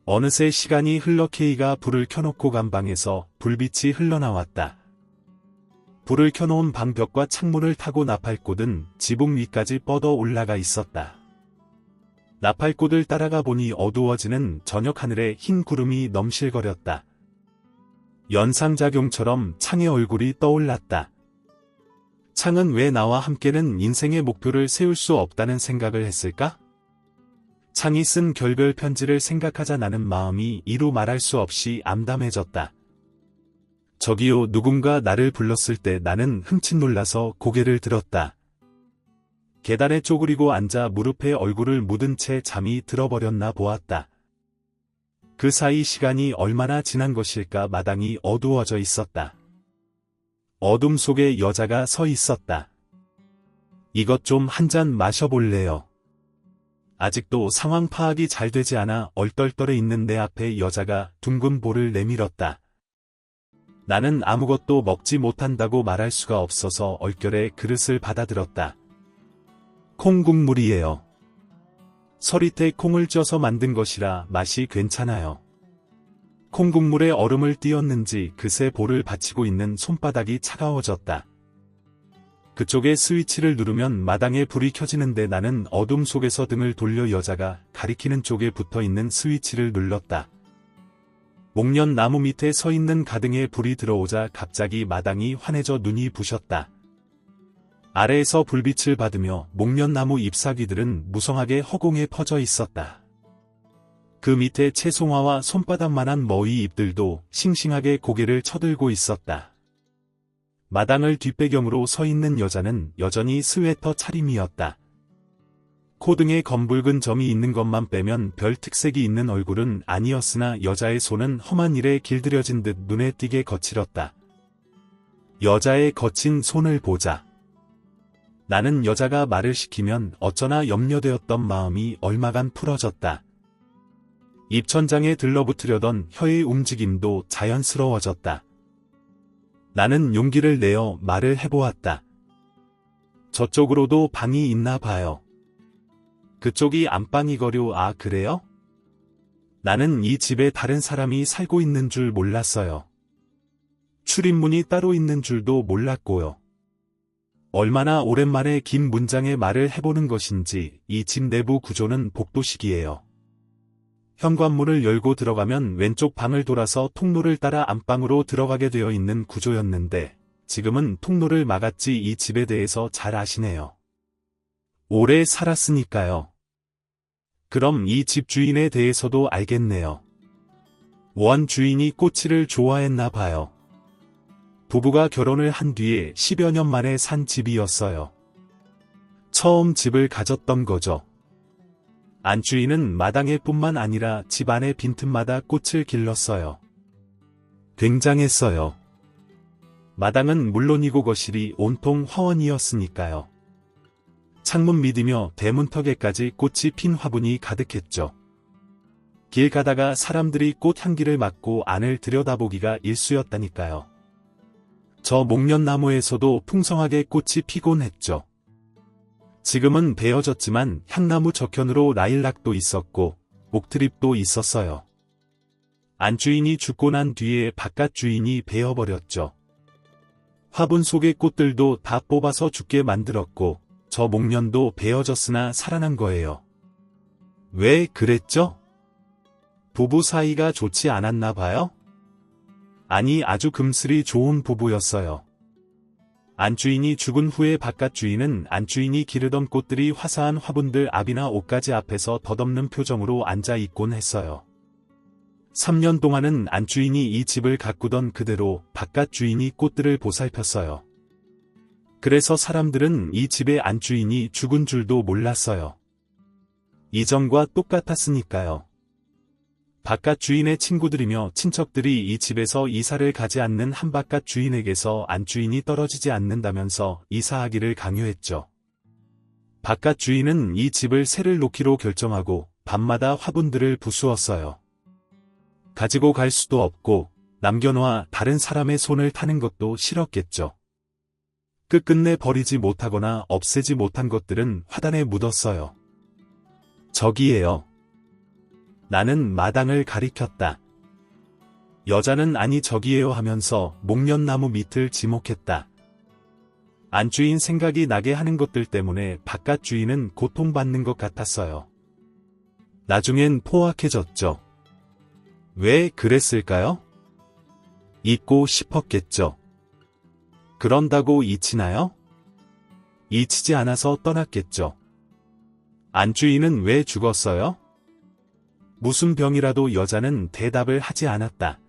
어느새 시간이 흘러 K가 불을 켜놓고 간 방에서 불빛이 흘러나왔다. 불을 켜놓은 방 벽과 창문을 타고 나팔꽃은 지붕 위까지 뻗어 올라가 있었다. 나팔꽃을 따라가 보니 어두워지는 저녁 하늘에 흰 구름이 넘실거렸다. 연상작용처럼 창의 얼굴이 떠올랐다. 창은 왜 나와 함께는 인생의 목표를 세울 수 없다는 생각을 했을까? 창이 쓴 결별 편지를 생각하자 나는 마음이 이루 말할 수 없이 암담해졌다. 저기요, 누군가 나를 불렀을 때 나는 흠칫 놀라서 고개를 들었다. 계단에 쪼그리고 앉아 무릎에 얼굴을 묻은 채 잠이 들어버렸나 보았다. 그 사이 시간이 얼마나 지난 것일까. 마당이 어두워져 있었다. 어둠 속에 여자가 서 있었다. 이것 좀 한 잔 마셔볼래요? 아직도 상황 파악이 잘 되지 않아 얼떨떨해 있는 내 앞에 여자가 둥근 볼을 내밀었다. 나는 아무것도 먹지 못한다고 말할 수가 없어서 얼결에 그릇을 받아들었다. 콩국물이에요. 서리태 콩을 쪄서 만든 것이라 맛이 괜찮아요. 콩국물에 얼음을 띄었는지 그새 볼을 받치고 있는 손바닥이 차가워졌다. 그쪽에 스위치를 누르면 마당에 불이 켜지는데 나는 어둠 속에서 등을 돌려 여자가 가리키는 쪽에 붙어있는 스위치를 눌렀다. 목련 나무 밑에 서 있는 가등에 불이 들어오자 갑자기 마당이 환해져 눈이 부셨다. 아래에서 불빛을 받으며 목련나무 잎사귀들은 무성하게 허공에 퍼져 있었다. 그 밑에 채송화와 손바닥만한 머위 잎들도 싱싱하게 고개를 쳐들고 있었다. 마당을 뒷배경으로 서 있는 여자는 여전히 스웨터 차림이었다. 코등에 검붉은 점이 있는 것만 빼면 별 특색이 있는 얼굴은 아니었으나 여자의 손은 험한 일에 길들여진 듯 눈에 띄게 거칠었다. 여자의 거친 손을 보자. 나는 여자가 말을 시키면 어쩌나 염려되었던 마음이 얼마간 풀어졌다. 입천장에 들러붙으려던 혀의 움직임도 자연스러워졌다. 나는 용기를 내어 말을 해보았다. 저쪽으로도 방이 있나 봐요. 그쪽이 안방이거려. 아, 그래요? 나는 이 집에 다른 사람이 살고 있는 줄 몰랐어요. 출입문이 따로 있는 줄도 몰랐고요. 얼마나 오랜만에 긴 문장의 말을 해보는 것인지 이 집 내부 구조는 복도식이에요. 현관문을 열고 들어가면 왼쪽 방을 돌아서 통로를 따라 안방으로 들어가게 되어 있는 구조였는데 지금은 통로를 막았지. 이 집에 대해서 잘 아시네요. 오래 살았으니까요. 그럼 이 집 주인에 대해서도 알겠네요. 원 주인이 꼬치를 좋아했나 봐요. 부부가 결혼을 한 뒤에 10여 년 만에 산 집이었어요. 처음 집을 가졌던 거죠. 안주인은 마당에 뿐만 아니라 집 안의 빈틈마다 꽃을 길렀어요. 굉장했어요. 마당은 물론이고 거실이 온통 화원이었으니까요. 창문 밑이며 대문턱에까지 꽃이 핀 화분이 가득했죠. 길 가다가 사람들이 꽃 향기를 맡고 안을 들여다보기가 일쑤였다니까요. 저 목련나무에서도 풍성하게 꽃이 피곤 했죠. 지금은 베어졌지만 향나무 저편으로 라일락도 있었고 옥트립도 있었어요. 안주인이 죽고 난 뒤에 바깥 주인이 베어버렸죠. 화분 속의 꽃들도 다 뽑아서 죽게 만들었고 저 목련도 베어졌으나 살아난 거예요. 왜 그랬죠? 부부 사이가 좋지 않았나 봐요? 아니, 아주 금슬이 좋은 부부였어요. 안주인이 죽은 후에 바깥 주인은 안주인이 기르던 꽃들이 화사한 화분들 앞이나 옷가지 앞에서 덧없는 표정으로 앉아 있곤 했어요. 3년 동안은 안주인이 이 집을 가꾸던 그대로 바깥 주인이 꽃들을 보살폈어요. 그래서 사람들은 이 집의 안주인이 죽은 줄도 몰랐어요. 이전과 똑같았으니까요. 바깥 주인의 친구들이며 친척들이 이 집에서 이사를 가지 않는 한바깥 주인에게서 안주인이 떨어지지 않는다면서 이사하기를 강요했죠. 바깥 주인은 이 집을 새를 놓기로 결정하고 밤마다 화분들을 부수었어요. 가지고 갈 수도 없고 남겨놓아 다른 사람의 손을 타는 것도 싫었겠죠. 끝끝내 버리지 못하거나 없애지 못한 것들은 화단에 묻었어요. 저기에요. 나는 마당을 가리켰다. 여자는 아니 저기에요 하면서 목련나무 밑을 지목했다. 안주인 생각이 나게 하는 것들 때문에 바깥 주인은 고통받는 것 같았어요. 나중엔 포악해졌죠. 왜 그랬을까요? 잊고 싶었겠죠. 그런다고 잊히나요? 잊히지 않아서 떠났겠죠. 안주인은 왜 죽었어요? 무슨 병이라도 여자는 대답을 하지 않았다.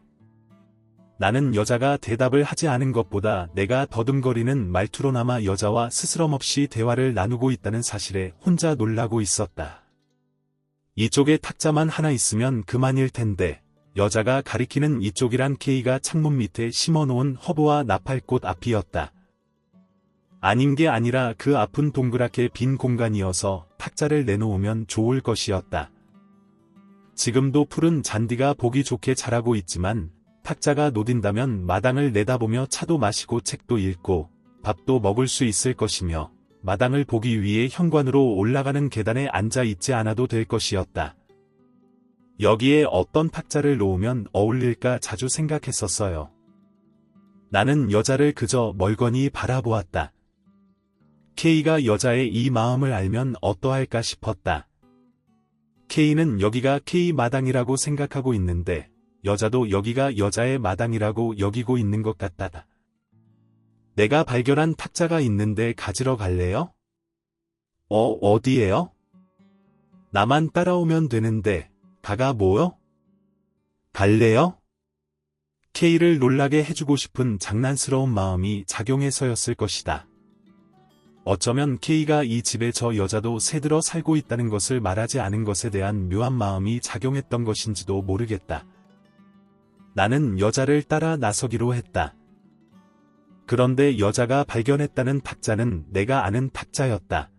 나는 여자가 대답을 하지 않은 것보다 내가 더듬거리는 말투로나마 여자와 스스럼없이 대화를 나누고 있다는 사실에 혼자 놀라고 있었다. 이쪽에 탁자만 하나 있으면 그만일 텐데 여자가 가리키는 이쪽이란 K가 창문 밑에 심어놓은 허브와 나팔꽃 앞이었다. 아닌 게 아니라 그 앞은 동그랗게 빈 공간이어서 탁자를 내놓으면 좋을 것이었다. 지금도 푸른 잔디가 보기 좋게 자라고 있지만 탁자가 노딘다면 마당을 내다보며 차도 마시고 책도 읽고 밥도 먹을 수 있을 것이며 마당을 보기 위해 현관으로 올라가는 계단에 앉아 있지 않아도 될 것이었다. 여기에 어떤 탁자를 놓으면 어울릴까 자주 생각했었어요. 나는 여자를 그저 멀거니 바라보았다. K가 여자의 이 마음을 알면 어떠할까 싶었다. K는 여기가 K 마당이라고 생각하고 있는데 여자도 여기가 여자의 마당이라고 여기고 있는 것 같다. 내가 발견한 탁자가 있는데 가지러 갈래요? 어디에요? 나만 따라오면 되는데 가가 뭐요? 갈래요? K를 놀라게 해주고 싶은 장난스러운 마음이 작용해서였을 것이다. 어쩌면 K가 이 집에 저 여자도 새들어 살고 있다는 것을 말하지 않은 것에 대한 묘한 마음이 작용했던 것인지도 모르겠다. 나는 여자를 따라 나서기로 했다. 그런데 여자가 발견했다는 탁자는 내가 아는 탁자였다.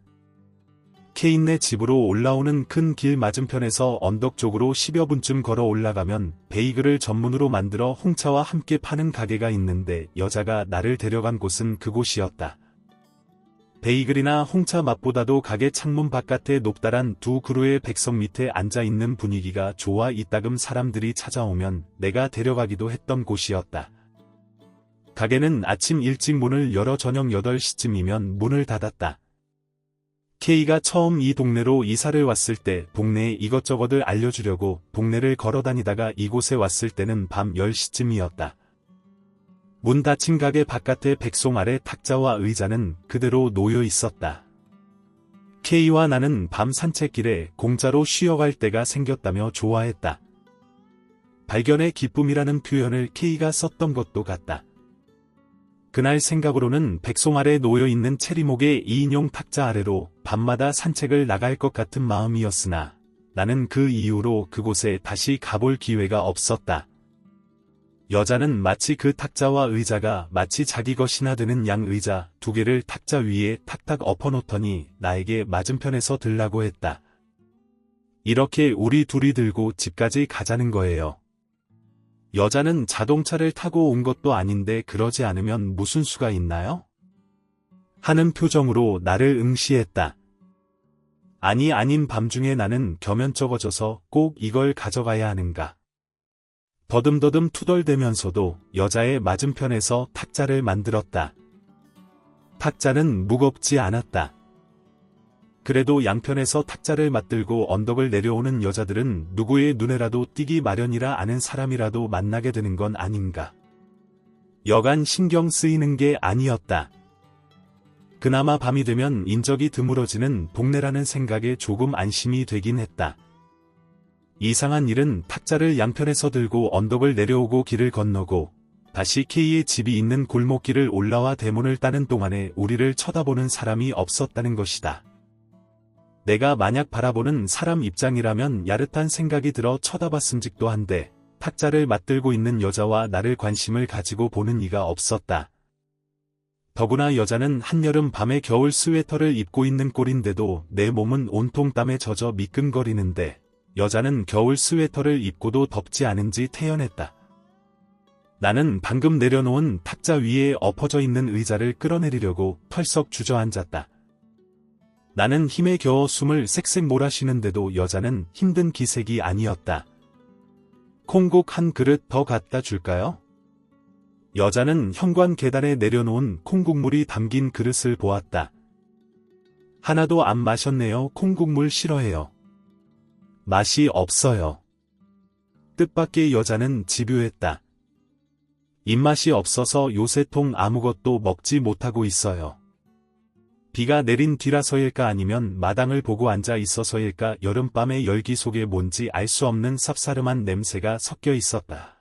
K네 집으로 올라오는 큰 길 맞은편에서 언덕 쪽으로 10여 분쯤 걸어 올라가면 베이글을 전문으로 만들어 홍차와 함께 파는 가게가 있는데 여자가 나를 데려간 곳은 그곳이었다. 베이글이나 홍차 맛보다도 가게 창문 바깥에 높다란 두 그루의 백석 밑에 앉아있는 분위기가 좋아 이따금 사람들이 찾아오면 내가 데려가기도 했던 곳이었다. 가게는 아침 일찍 문을 열어 저녁 8시쯤이면 문을 닫았다. K가 처음 이 동네로 이사를 왔을 때 동네에 이것저것을 알려주려고 동네를 걸어다니다가 이곳에 왔을 때는 밤 10시쯤이었다. 문 닫힌 가게 바깥의 백송 아래 탁자와 의자는 그대로 놓여 있었다. K와 나는 밤 산책길에 공짜로 쉬어갈 때가 생겼다며 좋아했다. 발견의 기쁨이라는 표현을 K가 썼던 것도 같다. 그날 생각으로는 백송 아래 놓여있는 체리목의 2인용 탁자 아래로 밤마다 산책을 나갈 것 같은 마음이었으나 나는 그 이후로 그곳에 다시 가볼 기회가 없었다. 여자는 마치 그 탁자와 의자가 마치 자기 것이나 되는 양 의자 2개를 탁자 위에 탁탁 엎어놓더니 나에게 맞은편에서 들라고 했다. 이렇게 우리 둘이 들고 집까지 가자는 거예요. 여자는 자동차를 타고 온 것도 아닌데 그러지 않으면 무슨 수가 있나요? 하는 표정으로 나를 응시했다. 아닌 밤중에 나는 겸연쩍어져서 꼭 이걸 가져가야 하는가. 더듬더듬 투덜대면서도 여자의 맞은편에서 탁자를 만들었다. 탁자는 무겁지 않았다. 그래도 양편에서 탁자를 맞들고 언덕을 내려오는 여자들은 누구의 눈에라도 띄기 마련이라 아는 사람이라도 만나게 되는 건 아닌가. 여간 신경 쓰이는 게 아니었다. 그나마 밤이 되면 인적이 드물어지는 동네라는 생각에 조금 안심이 되긴 했다. 이상한 일은 탁자를 양편에서 들고 언덕을 내려오고 길을 건너고 다시 K의 집이 있는 골목길을 올라와 대문을 따는 동안에 우리를 쳐다보는 사람이 없었다는 것이다. 내가 만약 바라보는 사람 입장이라면 야릇한 생각이 들어 쳐다봤음직도 한데 탁자를 맞들고 있는 여자와 나를 관심을 가지고 보는 이가 없었다. 더구나 여자는 한여름 밤에 겨울 스웨터를 입고 있는 꼴인데도 내 몸은 온통 땀에 젖어 미끈거리는데 여자는 겨울 스웨터를 입고도 덥지 않은지 태연했다. 나는 방금 내려놓은 탁자 위에 엎어져 있는 의자를 끌어내리려고 털썩 주저앉았다. 나는 힘에 겨워 숨을 쌕쌕 몰아쉬는데도 여자는 힘든 기색이 아니었다. 콩국 한 그릇 더 갖다 줄까요? 여자는 현관 계단에 내려놓은 콩국물이 담긴 그릇을 보았다. 하나도 안 마셨네요. 콩국물 싫어해요. 맛이 없어요. 뜻밖의 여자는 집요했다. 입맛이 없어서 요새통 아무것도 먹지 못하고 있어요. 비가 내린 뒤라서일까 아니면 마당을 보고 앉아 있어서일까 여름밤의 열기 속에 뭔지 알 수 없는 쌉싸름한 냄새가 섞여 있었다.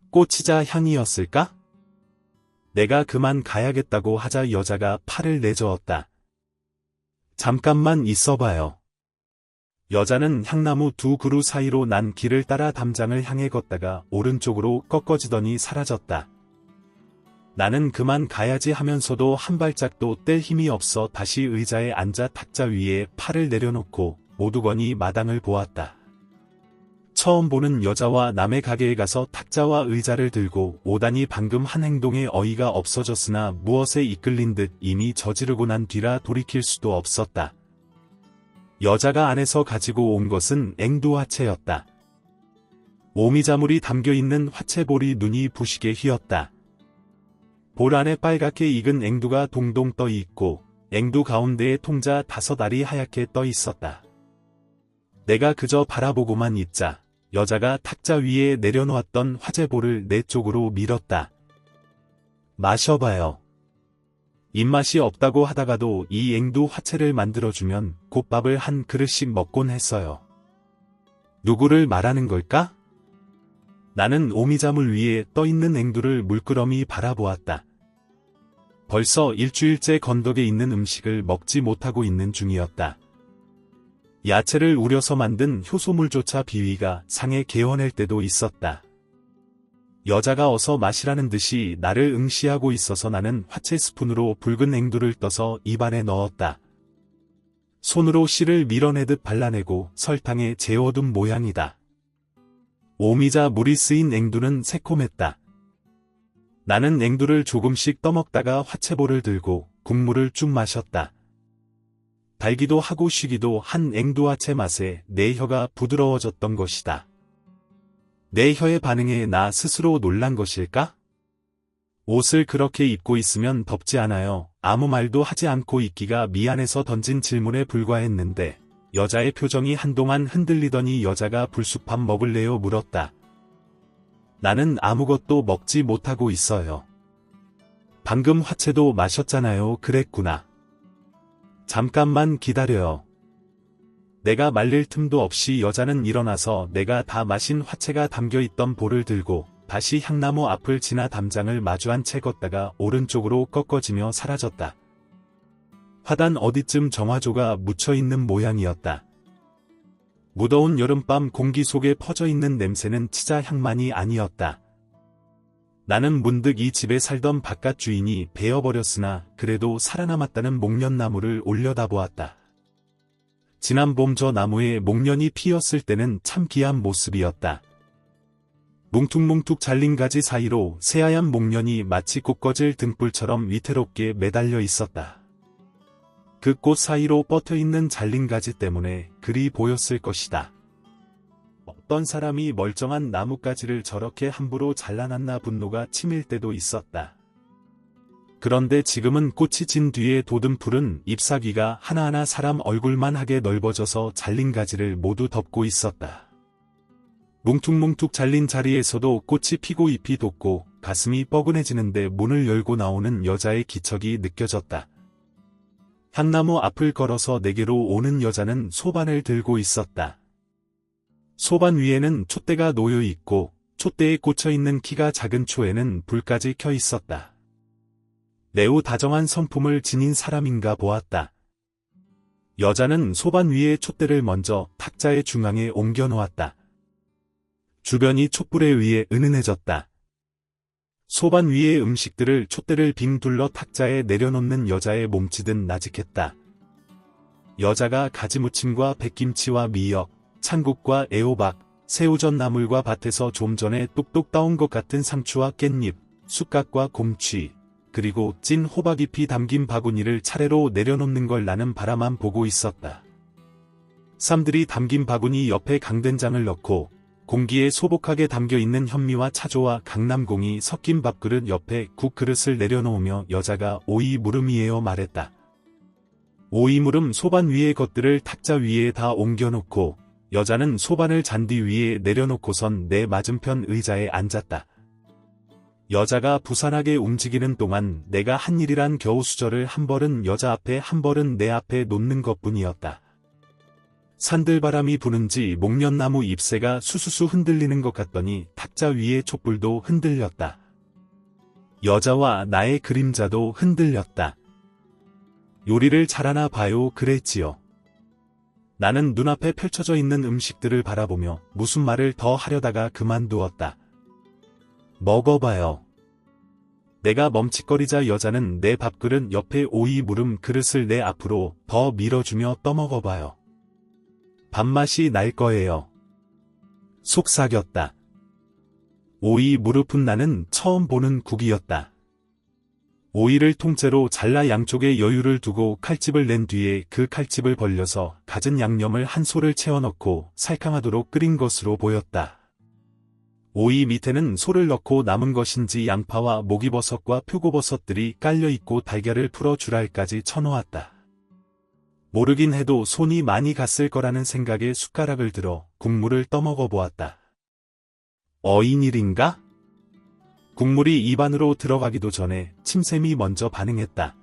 꽃이자 향이었을까? 내가 그만 가야겠다고 하자 여자가 팔을 내저었다. 잠깐만 있어봐요. 여자는 향나무 두 그루 사이로 난 길을 따라 담장을 향해 걷다가 오른쪽으로 꺾어지더니 사라졌다. 나는 그만 가야지 하면서도 한 발짝도 뗄 힘이 없어 다시 의자에 앉아 탁자 위에 팔을 내려놓고 모두건히 마당을 보았다. 처음 보는 여자와 남의 가게에 가서 탁자와 의자를 들고 오다니 방금 한 행동에 어이가 없어졌으나 무엇에 이끌린 듯 이미 저지르고 난 뒤라 돌이킬 수도 없었다. 여자가 안에서 가지고 온 것은 앵두화채였다. 오미자물이 담겨있는 화채볼이 눈이 부시게 휘었다. 볼 안에 빨갛게 익은 앵두가 동동 떠 있고 앵두 가운데에 통자 5알이 하얗게 떠 있었다. 내가 그저 바라보고만 있자 여자가 탁자 위에 내려놓았던 화채볼을 내 쪽으로 밀었다. 마셔봐요. 입맛이 없다고 하다가도 이 앵두 화채를 만들어주면 곱밥을 한 그릇씩 먹곤 했어요. 누구를 말하는 걸까? 나는 오미자물 위에 떠있는 앵두를 물끄러미 바라보았다. 벌써 일주일째 건더기에 있는 음식을 먹지 못하고 있는 중이었다. 야채를 우려서 만든 효소물조차 비위가 상에 개어낼 때도 있었다. 여자가 어서 마시라는 듯이 나를 응시하고 있어서 나는 화채 스푼으로 붉은 앵두를 떠서 입안에 넣었다. 손으로 씨를 밀어내듯 발라내고 설탕에 재워둔 모양이다. 오미자 물이 쓰인 앵두는 새콤했다. 나는 앵두를 조금씩 떠먹다가 화채볼을 들고 국물을 쭉 마셨다. 달기도 하고 쉬기도 한 앵두화채 맛에 내 혀가 부드러워졌던 것이다. 내 혀의 반응에 나 스스로 놀란 것일까? 옷을 그렇게 입고 있으면 덥지 않아요. 아무 말도 하지 않고 있기가 미안해서 던진 질문에 불과했는데 여자의 표정이 한동안 흔들리더니 여자가 불쑥밥 먹을래요? 물었다. 나는 아무것도 먹지 못하고 있어요. 방금 화채도 마셨잖아요. 그랬구나. 잠깐만 기다려요. 내가 말릴 틈도 없이 여자는 일어나서 내가 다 마신 화채가 담겨있던 볼을 들고 다시 향나무 앞을 지나 담장을 마주한 채 걷다가 오른쪽으로 꺾어지며 사라졌다. 화단 어디쯤 정화조가 묻혀있는 모양이었다. 무더운 여름밤 공기 속에 퍼져있는 냄새는 치자 향만이 아니었다. 나는 문득 이 집에 살던 바깥 주인이 베어버렸으나 그래도 살아남았다는 목련나무를 올려다보았다. 지난 봄 저 나무에 목련이 피었을 때는 참 귀한 모습이었다. 뭉툭뭉툭 잘린 가지 사이로 새하얀 목련이 마치 꽃꺼질 등불처럼 위태롭게 매달려 있었다. 그 꽃 사이로 뻗어있는 잘린 가지 때문에 그리 보였을 것이다. 어떤 사람이 멀쩡한 나뭇가지를 저렇게 함부로 잘라놨나 분노가 치밀 때도 있었다. 그런데 지금은 꽃이 진 뒤에 돋은 푸른 잎사귀가 하나하나 사람 얼굴만 하게 넓어져서 잘린 가지를 모두 덮고 있었다. 뭉툭뭉툭 잘린 자리에서도 꽃이 피고 잎이 돋고 가슴이 뻐근해지는데 문을 열고 나오는 여자의 기척이 느껴졌다. 향나무 앞을 걸어서 내게로 오는 여자는 소반을 들고 있었다. 소반 위에는 촛대가 놓여 있고 촛대에 꽂혀 있는 키가 작은 초에는 불까지 켜 있었다. 매우 다정한 성품을 지닌 사람인가 보았다. 여자는 소반 위에 촛대를 먼저 탁자의 중앙에 옮겨 놓았다. 주변이 촛불에 의해 은은해졌다. 소반 위의 음식들을 촛대를 빙 둘러 탁자에 내려놓는 여자의 몸짓은 나직했다. 여자가 가지무침과 백김치와 미역, 창국과 애호박, 새우젓 나물과 밭에서 좀 전에 뚝뚝 따온 것 같은 상추와 깻잎, 쑥갓과 곰취, 그리고 찐 호박잎이 담긴 바구니를 차례로 내려놓는 걸 나는 바라만 보고 있었다. 쌈들이 담긴 바구니 옆에 강된장을 넣고 공기에 소복하게 담겨있는 현미와 차조와 강남공이 섞인 밥그릇 옆에 국그릇을 내려놓으며 여자가 오이 무름이에요 말했다. 오이 무름 소반 위의 것들을 탁자 위에 다 옮겨놓고 여자는 소반을 잔디 위에 내려놓고선 내 맞은편 의자에 앉았다. 여자가 부산하게 움직이는 동안 내가 한 일이란 겨우 수저를 한 벌은 여자 앞에 한 벌은 내 앞에 놓는 것뿐이었다. 산들바람이 부는지 목련나무 잎새가 수수수 흔들리는 것 같더니 탁자 위의 촛불도 흔들렸다. 여자와 나의 그림자도 흔들렸다. 요리를 잘하나 봐요 그랬지요. 나는 눈앞에 펼쳐져 있는 음식들을 바라보며 무슨 말을 더 하려다가 그만두었다. 먹어봐요. 내가 멈칫거리자 여자는 내 밥그릇 옆에 오이 무름 그릇을 내 앞으로 더 밀어주며 떠먹어봐요. 밥맛이 날 거예요. 속삭였다. 오이 무릎은 나는 처음 보는 국이었다. 오이를 통째로 잘라 양쪽에 여유를 두고 칼집을 낸 뒤에 그 칼집을 벌려서 갖은 양념을 한 솔을 채워넣고 살캉하도록 끓인 것으로 보였다. 오이 밑에는 솔을 넣고 남은 것인지 양파와 목이버섯과 표고버섯들이 깔려있고 달걀을 풀어 주랄까지 쳐놓았다. 모르긴 해도 손이 많이 갔을 거라는 생각에 숟가락을 들어 국물을 떠먹어 보았다. 어인일인가? 국물이 입안으로 들어가기도 전에 침샘이 먼저 반응했다.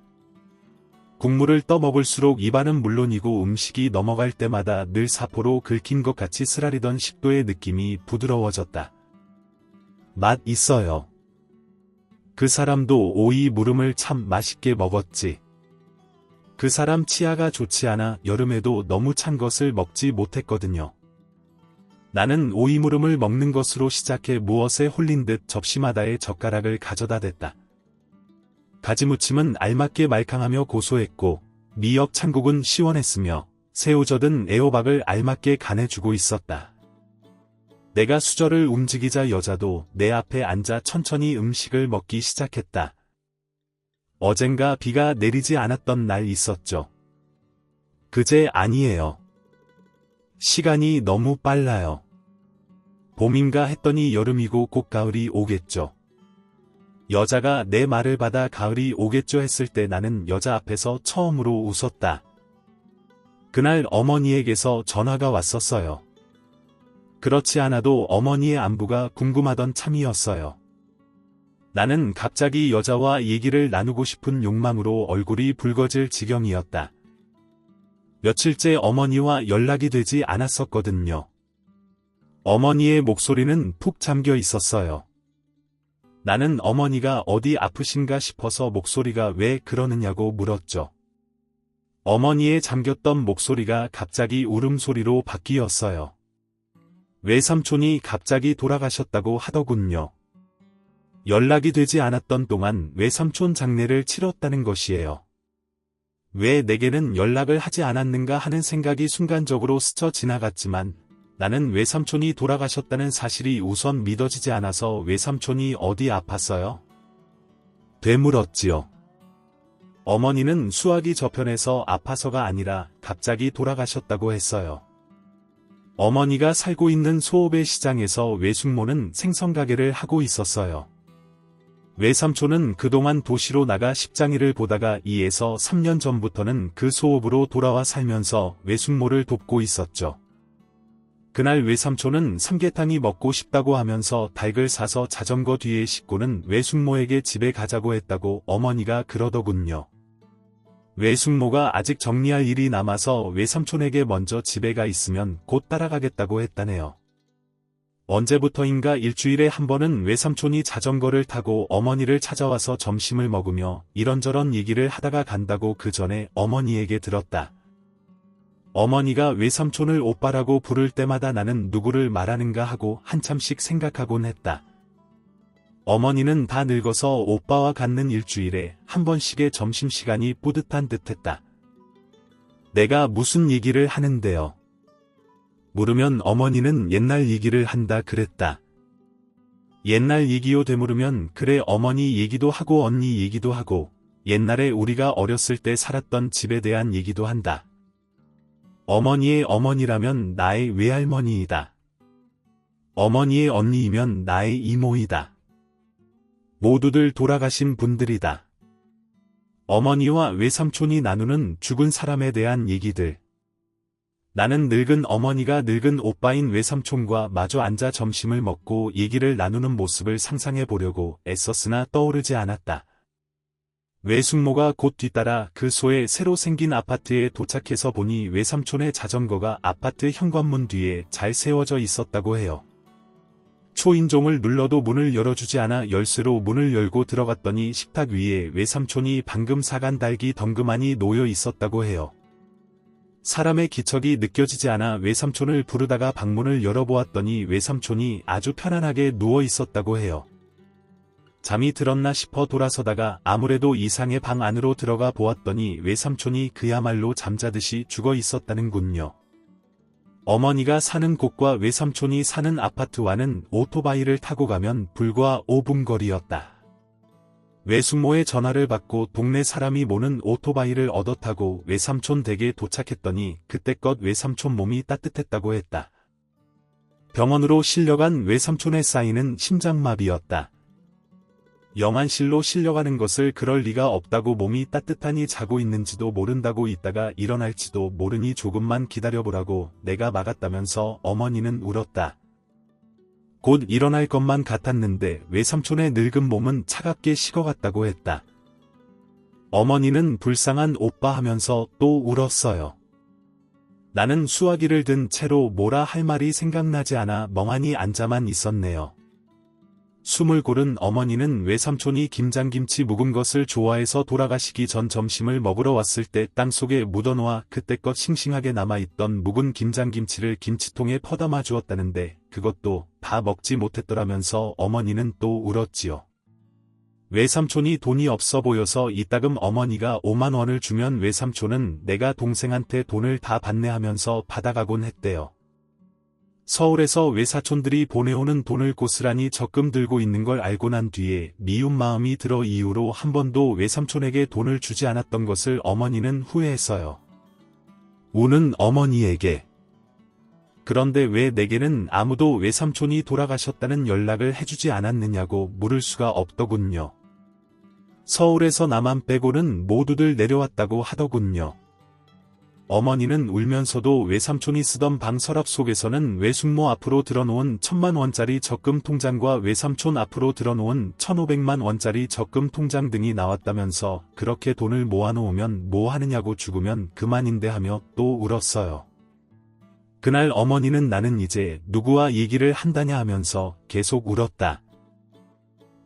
국물을 떠먹을수록 입안은 물론이고 음식이 넘어갈 때마다 늘 사포로 긁힌 것 같이 쓰라리던 식도의 느낌이 부드러워졌다. 맛 있어요. 그 사람도 오이 무름을 참 맛있게 먹었지. 그 사람 치아가 좋지 않아 여름에도 너무 찬 것을 먹지 못했거든요. 나는 오이 무름을 먹는 것으로 시작해 무엇에 홀린 듯 접시마다의 젓가락을 가져다 댔다. 가지무침은 알맞게 말캉하며 고소했고 미역 찬국은 시원했으며 새우젓은 애호박을 알맞게 간해주고 있었다. 내가 수저를 움직이자 여자도 내 앞에 앉아 천천히 음식을 먹기 시작했다. 어젠가 비가 내리지 않았던 날 있었죠. 그제 아니에요. 시간이 너무 빨라요. 봄인가 했더니 여름이고 곧 가을이 오겠죠. 여자가 내 말을 받아 가을이 오겠죠 했을 때 나는 여자 앞에서 처음으로 웃었다. 그날 어머니에게서 전화가 왔었어요. 그렇지 않아도 어머니의 안부가 궁금하던 참이었어요. 나는 갑자기 여자와 얘기를 나누고 싶은 욕망으로 얼굴이 붉어질 지경이었다. 며칠째 어머니와 연락이 되지 않았었거든요. 어머니의 목소리는 푹 잠겨 있었어요. 나는 어머니가 어디 아프신가 싶어서 목소리가 왜 그러느냐고 물었죠. 어머니의 잠겼던 목소리가 갑자기 울음소리로 바뀌었어요. 외삼촌이 갑자기 돌아가셨다고 하더군요. 연락이 되지 않았던 동안 외삼촌 장례를 치렀다는 것이에요. 왜 내게는 연락을 하지 않았는가 하는 생각이 순간적으로 스쳐 지나갔지만 나는 외삼촌이 돌아가셨다는 사실이 우선 믿어지지 않아서 외삼촌이 어디 아팠어요? 되물었지요. 어머니는 수화기 저편에서 아파서가 아니라 갑자기 돌아가셨다고 했어요. 어머니가 살고 있는 소읍의 시장에서 외숙모는 생선가게를 하고 있었어요. 외삼촌은 그동안 도시로 나가 십장일을 보다가 2에서 3년 전부터는 그 소읍으로 돌아와 살면서 외숙모를 돕고 있었죠. 그날 외삼촌은 삼계탕이 먹고 싶다고 하면서 닭을 사서 자전거 뒤에 싣고는 외숙모에게 집에 가자고 했다고 어머니가 그러더군요. 외숙모가 아직 정리할 일이 남아서 외삼촌에게 먼저 집에 가 있으면 곧 따라가겠다고 했다네요. 언제부터인가 일주일에 한 번은 외삼촌이 자전거를 타고 어머니를 찾아와서 점심을 먹으며 이런저런 얘기를 하다가 간다고 그 전에 어머니에게 들었다. 어머니가 외삼촌을 오빠라고 부를 때마다 나는 누구를 말하는가 하고 한참씩 생각하곤 했다. 어머니는 다 늙어서 오빠와 갖는 일주일에 한 번씩의 점심시간이 뿌듯한 듯했다. 내가 무슨 얘기를 하는데요? 물으면 어머니는 옛날 얘기를 한다 그랬다. 옛날 얘기요 되물으면 그래 어머니 얘기도 하고 언니 얘기도 하고 옛날에 우리가 어렸을 때 살았던 집에 대한 얘기도 한다. 어머니의 어머니라면 나의 외할머니이다. 어머니의 언니이면 나의 이모이다. 모두들 돌아가신 분들이다. 어머니와 외삼촌이 나누는 죽은 사람에 대한 얘기들. 나는 늙은 어머니가 늙은 오빠인 외삼촌과 마주 앉아 점심을 먹고 얘기를 나누는 모습을 상상해 보려고 애썼으나 떠오르지 않았다. 외숙모가 곧 뒤따라 그 소에 새로 생긴 아파트에 도착해서 보니 외삼촌의 자전거가 아파트 현관문 뒤에 잘 세워져 있었다고 해요. 초인종을 눌러도 문을 열어주지 않아 열쇠로 문을 열고 들어갔더니 식탁 위에 외삼촌이 방금 사간 닭이 덩그마니 놓여 있었다고 해요. 사람의 기척이 느껴지지 않아 외삼촌을 부르다가 방문을 열어보았더니 외삼촌이 아주 편안하게 누워 있었다고 해요. 잠이 들었나 싶어 돌아서다가 아무래도 이상해 방 안으로 들어가 보았더니 외삼촌이 그야말로 잠자듯이 죽어 있었다는군요. 어머니가 사는 곳과 외삼촌이 사는 아파트와는 오토바이를 타고 가면 불과 5분 거리였다. 외숙모의 전화를 받고 동네 사람이 모는 오토바이를 얻어 타고 외삼촌 댁에 도착했더니 그때껏 외삼촌 몸이 따뜻했다고 했다. 병원으로 실려간 외삼촌의 사인은 심장마비였다. 영안실로 실려가는 것을 그럴 리가 없다고 몸이 따뜻하니 자고 있는지도 모른다고 있다가 일어날지도 모르니 조금만 기다려보라고 내가 막았다면서 어머니는 울었다. 곧 일어날 것만 같았는데 외삼촌의 늙은 몸은 차갑게 식어갔다고 했다. 어머니는 불쌍한 오빠 하면서 또 울었어요. 나는 수화기를 든 채로 뭐라 할 말이 생각나지 않아 멍하니 앉아만 있었네요. 숨을 고른 어머니는 외삼촌이 김장김치 묵은 것을 좋아해서 돌아가시기 전 점심을 먹으러 왔을 때 땅속에 묻어놓아 그때껏 싱싱하게 남아있던 묵은 김장김치를 김치통에 퍼담아 주었다는데 그것도 다 먹지 못했더라면서 어머니는 또 울었지요. 외삼촌이 돈이 없어 보여서 이따금 어머니가 5만 원을 주면 외삼촌은 내가 동생한테 돈을 다 받네 하면서 받아가곤 했대요. 서울에서 외사촌들이 보내오는 돈을 고스란히 적금 들고 있는 걸 알고 난 뒤에 미운 마음이 들어 이후로 한 번도 외삼촌에게 돈을 주지 않았던 것을 어머니는 후회했어요. 우는 어머니에게. 그런데 왜 내게는 아무도 외삼촌이 돌아가셨다는 연락을 해주지 않았느냐고 물을 수가 없더군요. 서울에서 나만 빼고는 모두들 내려왔다고 하더군요. 어머니는 울면서도 외삼촌이 쓰던 방 서랍 속에서는 외숙모 앞으로 들어놓은 1,000만 원짜리 적금 통장과 외삼촌 앞으로 들어놓은 1,500만 원짜리 적금 통장 등이 나왔다면서 그렇게 돈을 모아놓으면 뭐 하느냐고 죽으면 그만인데 하며 또 울었어요. 그날 어머니는 나는 이제 누구와 얘기를 한다냐 하면서 계속 울었다.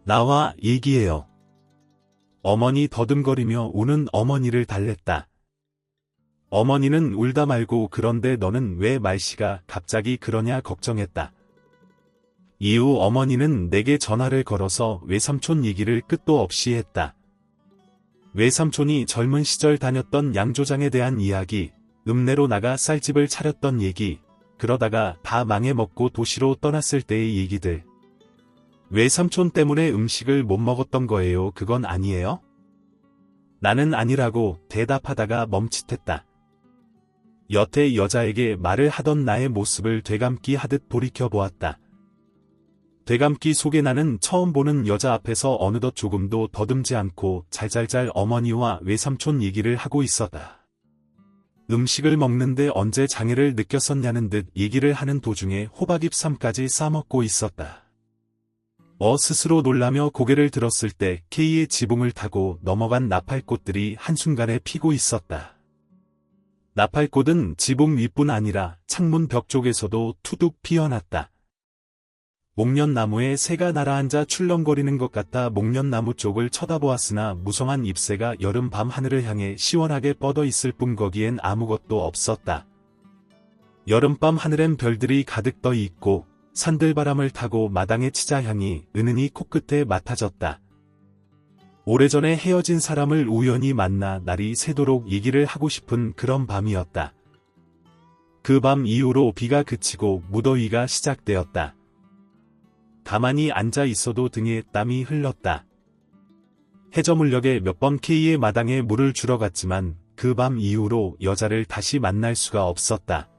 나와 얘기해요. 어머니 더듬거리며 우는 어머니를 달랬다. 어머니는 울다 말고 그런데 너는 왜 말씨가 갑자기 그러냐 걱정했다. 이후 어머니는 내게 전화를 걸어서 외삼촌 얘기를 끝도 없이 했다. 외삼촌이 젊은 시절 다녔던 양조장에 대한 이야기, 읍내로 나가 쌀집을 차렸던 얘기, 그러다가 다 망해먹고 도시로 떠났을 때의 얘기들. 외삼촌 때문에 음식을 못 먹었던 거예요. 그건 아니에요? 나는 아니라고 대답하다가 멈칫했다. 여태 여자에게 말을 하던 나의 모습을 되감기 하듯 돌이켜보았다. 되감기 속에 나는 처음 보는 여자 앞에서 어느덧 조금도 더듬지 않고 잘잘잘 어머니와 외삼촌 얘기를 하고 있었다. 음식을 먹는데 언제 장애를 느꼈었냐는 듯 얘기를 하는 도중에 호박잎쌈까지 싸먹고 있었다. 스스로 놀라며 고개를 들었을 때 K의 지붕을 타고 넘어간 나팔꽃들이 한순간에 피고 있었다. 나팔꽃은 지붕 윗뿐 아니라 창문 벽 쪽에서도 투둑 피어났다. 목련나무에 새가 날아앉아 출렁거리는 것 같아 목련나무 쪽을 쳐다보았으나 무성한 잎새가 여름 밤 하늘을 향해 시원하게 뻗어 있을 뿐 거기엔 아무것도 없었다. 여름밤 하늘엔 별들이 가득 떠 있고 산들바람을 타고 마당의 치자향이 은은히 코끝에 맡아졌다. 오래전에 헤어진 사람을 우연히 만나 날이 새도록 얘기를 하고 싶은 그런 밤이었다. 그 밤 이후로 비가 그치고 무더위가 시작되었다. 가만히 앉아 있어도 등에 땀이 흘렀다. 해저물녘에 몇 번 K의 마당에 물을 주러 갔지만 그 밤 이후로 여자를 다시 만날 수가 없었다.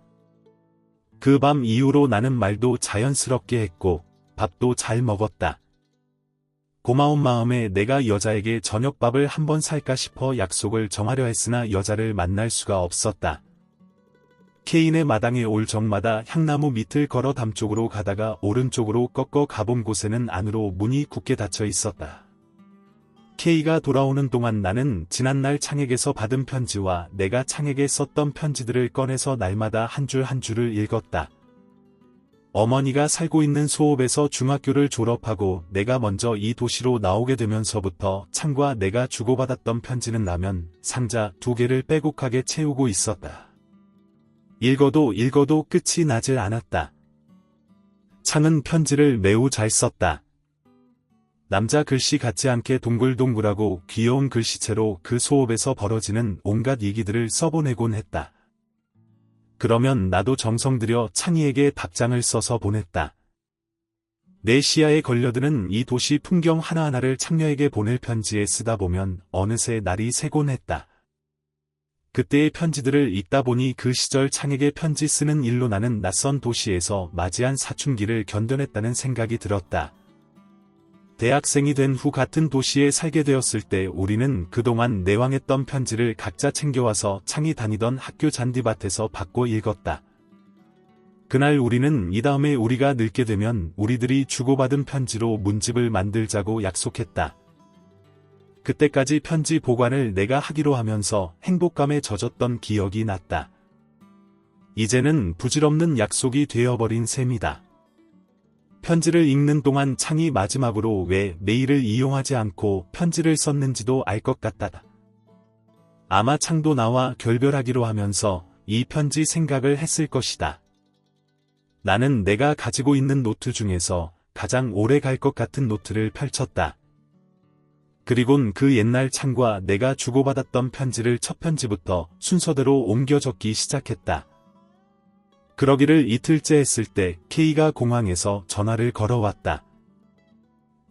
그 밤 이후로 나는 말도 자연스럽게 했고 밥도 잘 먹었다. 고마운 마음에 내가 여자에게 저녁밥을 한번 살까 싶어 약속을 정하려 했으나 여자를 만날 수가 없었다. K네 마당에 올 적마다 향나무 밑을 걸어 담 쪽으로 가다가 오른쪽으로 꺾어 가본 곳에는 안으로 문이 굳게 닫혀 있었다. K가 돌아오는 동안 나는 지난날 창에게서 받은 편지와 내가 창에게 썼던 편지들을 꺼내서 날마다 한 줄 한 줄을 읽었다. 어머니가 살고 있는 소읍에서 중학교를 졸업하고 내가 먼저 이 도시로 나오게 되면서부터 창과 내가 주고받았던 편지는 라면 상자 2개를 빼곡하게 채우고 있었다. 읽어도 끝이 나질 않았다. 창은 편지를 매우 잘 썼다. 남자 글씨 같지 않게 동글동글하고 귀여운 글씨체로 그 소읍에서 벌어지는 온갖 얘기들을 써보내곤 했다. 그러면 나도 정성 들여 창희에게 답장을 써서 보냈다. 내 시야에 걸려드는 이 도시 풍경 하나하나를 창녀에게 보낼 편지에 쓰다 보면 어느새 날이 새곤 했다. 그때의 편지들을 읽다 보니 그 시절 창에게 편지 쓰는 일로 나는 낯선 도시에서 맞이한 사춘기를 견뎌냈다는 생각이 들었다. 대학생이 된 후 같은 도시에 살게 되었을 때 우리는 그동안 내왕했던 편지를 각자 챙겨와서 창이 다니던 학교 잔디밭에서 받고 읽었다. 그날 우리는 이 다음에 우리가 늙게 되면 우리들이 주고받은 편지로 문집을 만들자고 약속했다. 그때까지 편지 보관을 내가 하기로 하면서 행복감에 젖었던 기억이 났다. 이제는 부질없는 약속이 되어버린 셈이다. 편지를 읽는 동안 창이 마지막으로 왜 메일을 이용하지 않고 편지를 썼는지도 알 것 같다. 아마 창도 나와 결별하기로 하면서 이 편지 생각을 했을 것이다. 나는 내가 가지고 있는 노트 중에서 가장 오래 갈 것 같은 노트를 펼쳤다. 그리곤 그 옛날 창과 내가 주고받았던 편지를 첫 편지부터 순서대로 옮겨 적기 시작했다. 그러기를 이틀째 했을 때 K가 공항에서 전화를 걸어왔다.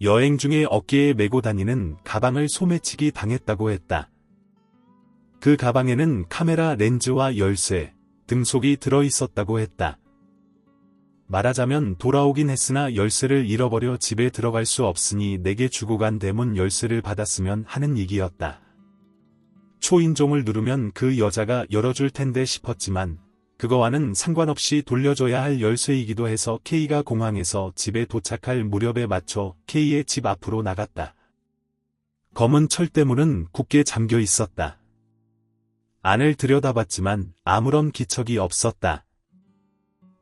여행 중에 어깨에 메고 다니는 가방을 소매치기 당했다고 했다. 그 가방에는 카메라 렌즈와 열쇠, 등속이 들어있었다고 했다. 말하자면 돌아오긴 했으나 열쇠를 잃어버려 집에 들어갈 수 없으니 내게 주고 간 대문 열쇠를 받았으면 하는 얘기였다. 초인종을 누르면 그 여자가 열어줄 텐데 싶었지만 그거와는 상관없이 돌려줘야 할 열쇠이기도 해서 K가 공항에서 집에 도착할 무렵에 맞춰 K의 집 앞으로 나갔다. 검은 철대문은 굳게 잠겨 있었다. 안을 들여다봤지만 아무런 기척이 없었다.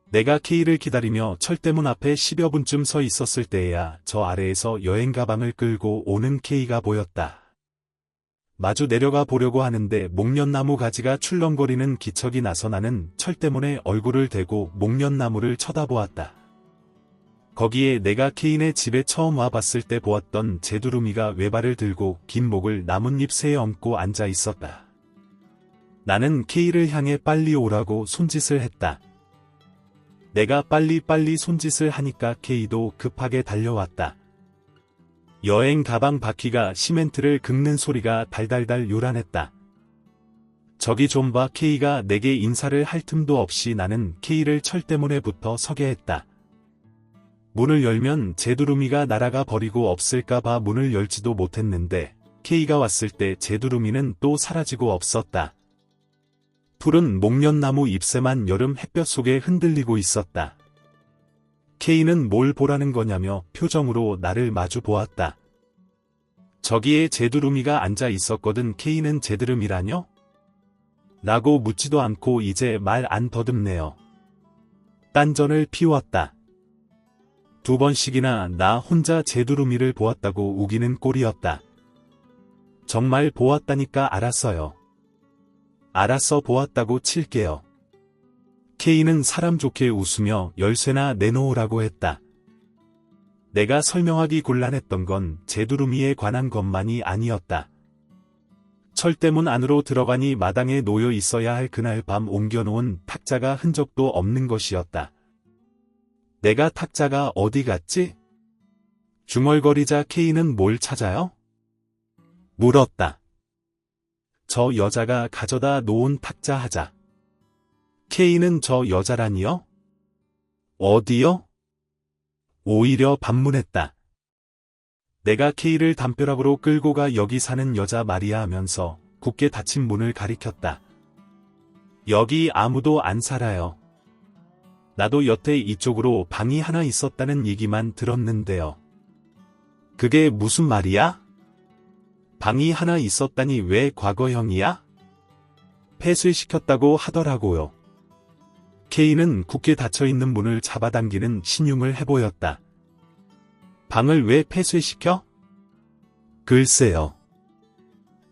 내가 K를 기다리며 철대문 앞에 10여 분쯤 서 있었을 때에야 저 아래에서 여행 가방을 끌고 오는 K가 보였다. 마주 내려가 보려고 하는데 목련나무 가지가 출렁거리는 기척이 나서 나는 철대문에 얼굴을 대고 목련나무를 쳐다보았다. 거기에 내가 K네 집에 처음 와봤을 때 보았던 제두루미가 외발을 들고 긴 목을 나뭇잎새에 얹고 앉아 있었다. 나는 K를 향해 빨리 오라고 손짓을 했다. 내가 빨리 손짓을 하니까 K도 급하게 달려왔다. 여행 가방 바퀴가 시멘트를 긁는 소리가 달달달 요란했다. 저기 좀 봐. K가 내게 인사를 할 틈도 없이 나는 K를 철대문에 붙어 서게 했다. 문을 열면 제두루미가 날아가 버리고 없을까 봐 문을 열지도 못했는데 K가 왔을 때 제두루미는 또 사라지고 없었다. 푸른 목련나무 잎새만 여름 햇볕 속에 흔들리고 있었다. K는 뭘 보라는 거냐며 표정으로 나를 마주 보았다. 저기에 제두루미가 앉아 있었거든. K는 제드름이라뇨? 라고 묻지도 않고 이제 말 안 더듬네요. 딴전을 피웠다. 2번씩이나 나 혼자 제두루미를 보았다고 우기는 꼴이었다. 정말 보았다니까. 알았어요. 알았어, 보았다고 칠게요. K는 사람 좋게 웃으며 열쇠나 내놓으라고 했다. 내가 설명하기 곤란했던 건 제두루미에 관한 것만이 아니었다. 철대문 안으로 들어가니 마당에 놓여 있어야 할 그날 밤 옮겨놓은 탁자가 흔적도 없는 것이었다. 내가 탁자가 어디 갔지? 중얼거리자 K는 뭘 찾아요? 물었다. 저 여자가 가져다 놓은 탁자 하자. K는 저 여자라니요? 어디요? 오히려 반문했다. 내가 K를 담벼락으로 끌고 가 여기 사는 여자 말이야 하면서 굳게 닫힌 문을 가리켰다. 여기 아무도 안 살아요. 나도 여태 이쪽으로 방이 하나 있었다는 얘기만 들었는데요. 그게 무슨 말이야? 방이 하나 있었다니 왜 과거형이야? 폐쇄시켰다고 하더라고요. K는 굳게 닫혀있는 문을 잡아당기는 신용을 해보였다. 방을 왜 폐쇄시켜? 글쎄요.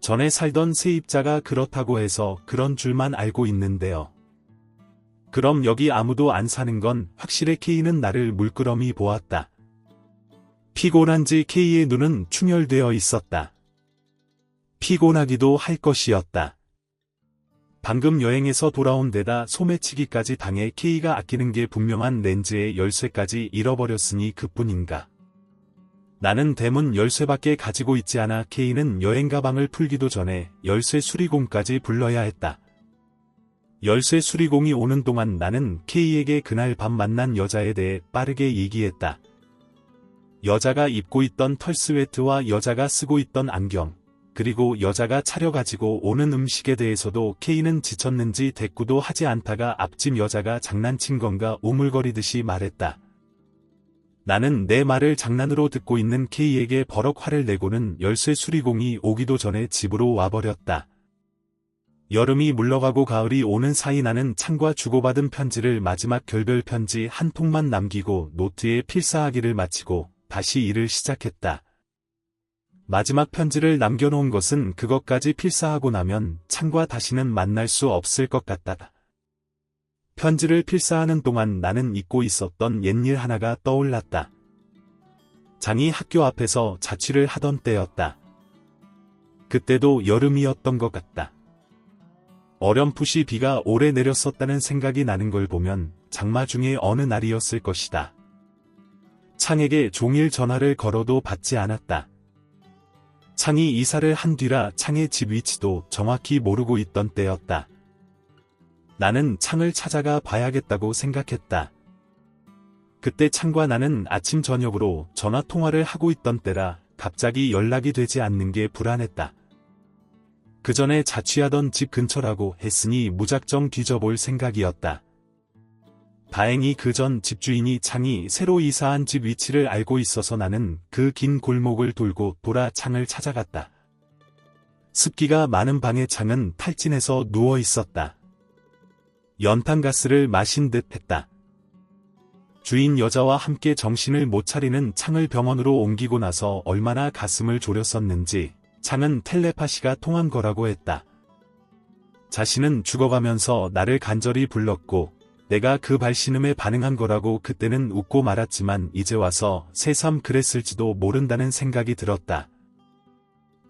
전에 살던 세입자가 그렇다고 해서 그런 줄만 알고 있는데요. 그럼 여기 아무도 안 사는 건 확실해? K는 나를 물끄러미 보았다. 피곤한지 K의 눈은 충혈되어 있었다. 피곤하기도 할 것이었다. 방금 여행에서 돌아온 데다 소매치기까지 당해 K가 아끼는 게 분명한 렌즈의 열쇠까지 잃어버렸으니 그뿐인가. 나는 대문 열쇠밖에 가지고 있지 않아 K는 여행 가방을 풀기도 전에 열쇠 수리공까지 불러야 했다. 열쇠 수리공이 오는 동안 나는 K에게 그날 밤 만난 여자에 대해 빠르게 얘기했다. 여자가 입고 있던 털스웨트와 여자가 쓰고 있던 안경, 그리고 여자가 차려가지고 오는 음식에 대해서도 K는 지쳤는지 대꾸도 하지 않다가 앞집 여자가 장난친 건가 우물거리듯이 말했다. 나는 내 말을 장난으로 듣고 있는 K에게 버럭 화를 내고는 열쇠 수리공이 오기도 전에 집으로 와버렸다. 여름이 물러가고 가을이 오는 사이 나는 창과 주고받은 편지를 마지막 결별 편지 한 통만 남기고 노트에 필사하기를 마치고 다시 일을 시작했다. 마지막 편지를 남겨놓은 것은 그것까지 필사하고 나면 창과 다시는 만날 수 없을 것 같다. 편지를 필사하는 동안 나는 잊고 있었던 옛일 하나가 떠올랐다. 장이 학교 앞에서 자취를 하던 때였다. 그때도 여름이었던 것 같다. 어렴풋이 비가 오래 내렸었다는 생각이 나는 걸 보면 장마 중에 어느 날이었을 것이다. 창에게 종일 전화를 걸어도 받지 않았다. 창이 이사를 한 뒤라 창의 집 위치도 정확히 모르고 있던 때였다. 나는 창을 찾아가 봐야겠다고 생각했다. 그때 창과 나는 아침 저녁으로 전화통화를 하고 있던 때라 갑자기 연락이 되지 않는 게 불안했다. 그 전에 자취하던 집 근처라고 했으니 무작정 뒤져볼 생각이었다. 다행히 그 전 집주인이 창이 새로 이사한 집 위치를 알고 있어서 나는 그 긴 골목을 돌고 돌아 창을 찾아갔다. 습기가 많은 방의 창은 탈진해서 누워 있었다. 연탄가스를 마신 듯 했다. 주인 여자와 함께 정신을 못 차리는 창을 병원으로 옮기고 나서 얼마나 가슴을 졸였었는지 창은 텔레파시가 통한 거라고 했다. 자신은 죽어가면서 나를 간절히 불렀고 내가 그 발신음에 반응한 거라고 그때는 웃고 말았지만 이제 와서 새삼 그랬을지도 모른다는 생각이 들었다.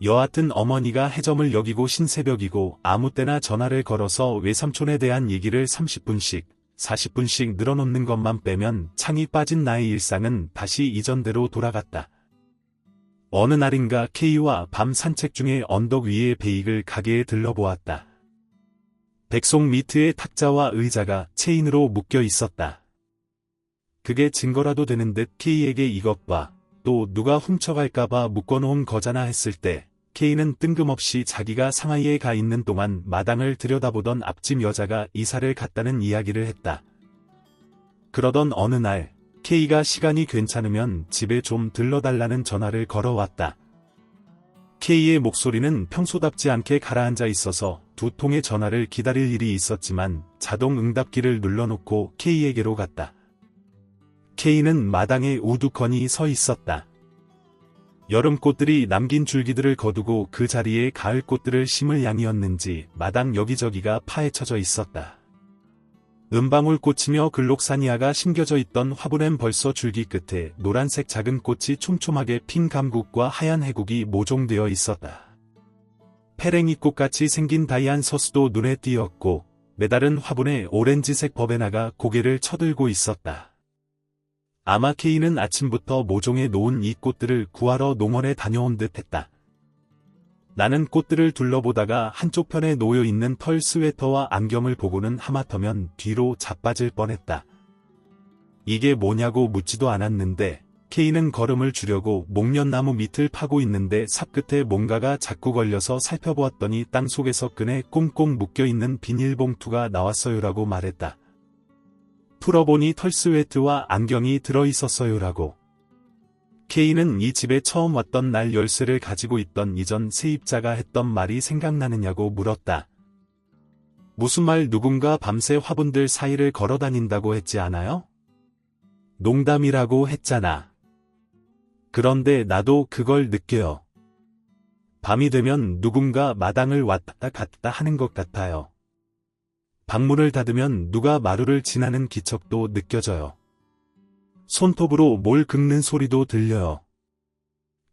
여하튼 어머니가 해점을 여기고 신새벽이고 아무 때나 전화를 걸어서 외삼촌에 대한 얘기를 30분씩, 40분씩 늘어놓는 것만 빼면 창이 빠진 나의 일상은 다시 이전대로 돌아갔다. 어느 날인가 K와 밤 산책 중에 언덕 위의 베이글 가게에 들러보았다. 백송 미트의 탁자와 의자가 체인으로 묶여 있었다. 그게 증거라도 되는 듯 K에게 이것 봐, 또 누가 훔쳐갈까봐 묶어놓은 거잖아 했을 때 K는 뜬금없이 자기가 상하이에 가 있는 동안 마당을 들여다보던 앞집 여자가 이사를 갔다는 이야기를 했다. 그러던 어느 날 K가 시간이 괜찮으면 집에 좀 들러달라는 전화를 걸어왔다. K의 목소리는 평소답지 않게 가라앉아 있어서 두 통의 전화를 기다릴 일이 있었지만 자동 응답기를 눌러놓고 K에게로 갔다. K는 마당에 우두커니 서 있었다. 여름꽃들이 남긴 줄기들을 거두고 그 자리에 가을꽃들을 심을 양이었는지 마당 여기저기가 파헤쳐져 있었다. 은방울 꽂히며 글록사니아가 심겨져 있던 화분엔 벌써 줄기 끝에 노란색 작은 꽃이 촘촘하게 핀 감국과 하얀 해국이 모종되어 있었다. 페랭이꽃같이 생긴 다이안 서스도 눈에 띄었고 매달은 화분에 오렌지색 버베나가 고개를 쳐들고 있었다. 아마 K는 아침부터 모종에 놓은 이 꽃들을 구하러 농원에 다녀온 듯 했다. 나는 꽃들을 둘러보다가 한쪽 편에 놓여 있는 털 스웨터와 안경을 보고는 하마터면 뒤로 자빠질 뻔했다. 이게 뭐냐고 묻지도 않았는데 K는 걸음을 주려고 목련나무 밑을 파고 있는데 삽 끝에 뭔가가 자꾸 걸려서 살펴보았더니 땅속에서 끈에 꽁꽁 묶여있는 비닐봉투가 나왔어요라고 말했다. 풀어보니 털 스웨트와 안경이 들어있었어요라고. K는 이 집에 처음 왔던 날 열쇠를 가지고 있던 이전 세입자가 했던 말이 생각나느냐고 물었다. 무슨 말 누군가 밤새 화분들 사이를 걸어다닌다고 했지 않아요? 농담이라고 했잖아. 그런데 나도 그걸 느껴요. 밤이 되면 누군가 마당을 왔다 갔다 하는 것 같아요. 방문을 닫으면 누가 마루를 지나는 기척도 느껴져요. 손톱으로 뭘 긁는 소리도 들려요.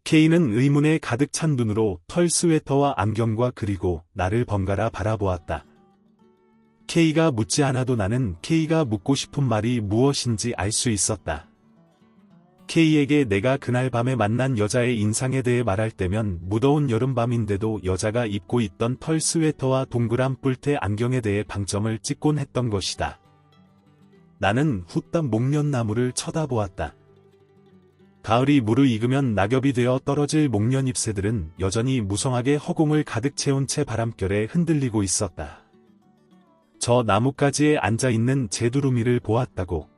K는 의문에 가득 찬 눈으로 털 스웨터와 안경과 그리고 나를 번갈아 바라보았다. K가 묻지 않아도 나는 K가 묻고 싶은 말이 무엇인지 알 수 있었다. K에게 내가 그날 밤에 만난 여자의 인상에 대해 말할 때면 무더운 여름밤인데도 여자가 입고 있던 털 스웨터와 동그란 뿔테 안경에 대해 방점을 찍곤 했던 것이다. 나는 후딱 목련나무를 쳐다보았다. 가을이 무르익으면 낙엽이 되어 떨어질 목련 잎새들은 여전히 무성하게 허공을 가득 채운 채 바람결에 흔들리고 있었다. 저 나뭇가지에 앉아있는 제두루미를 보았다고.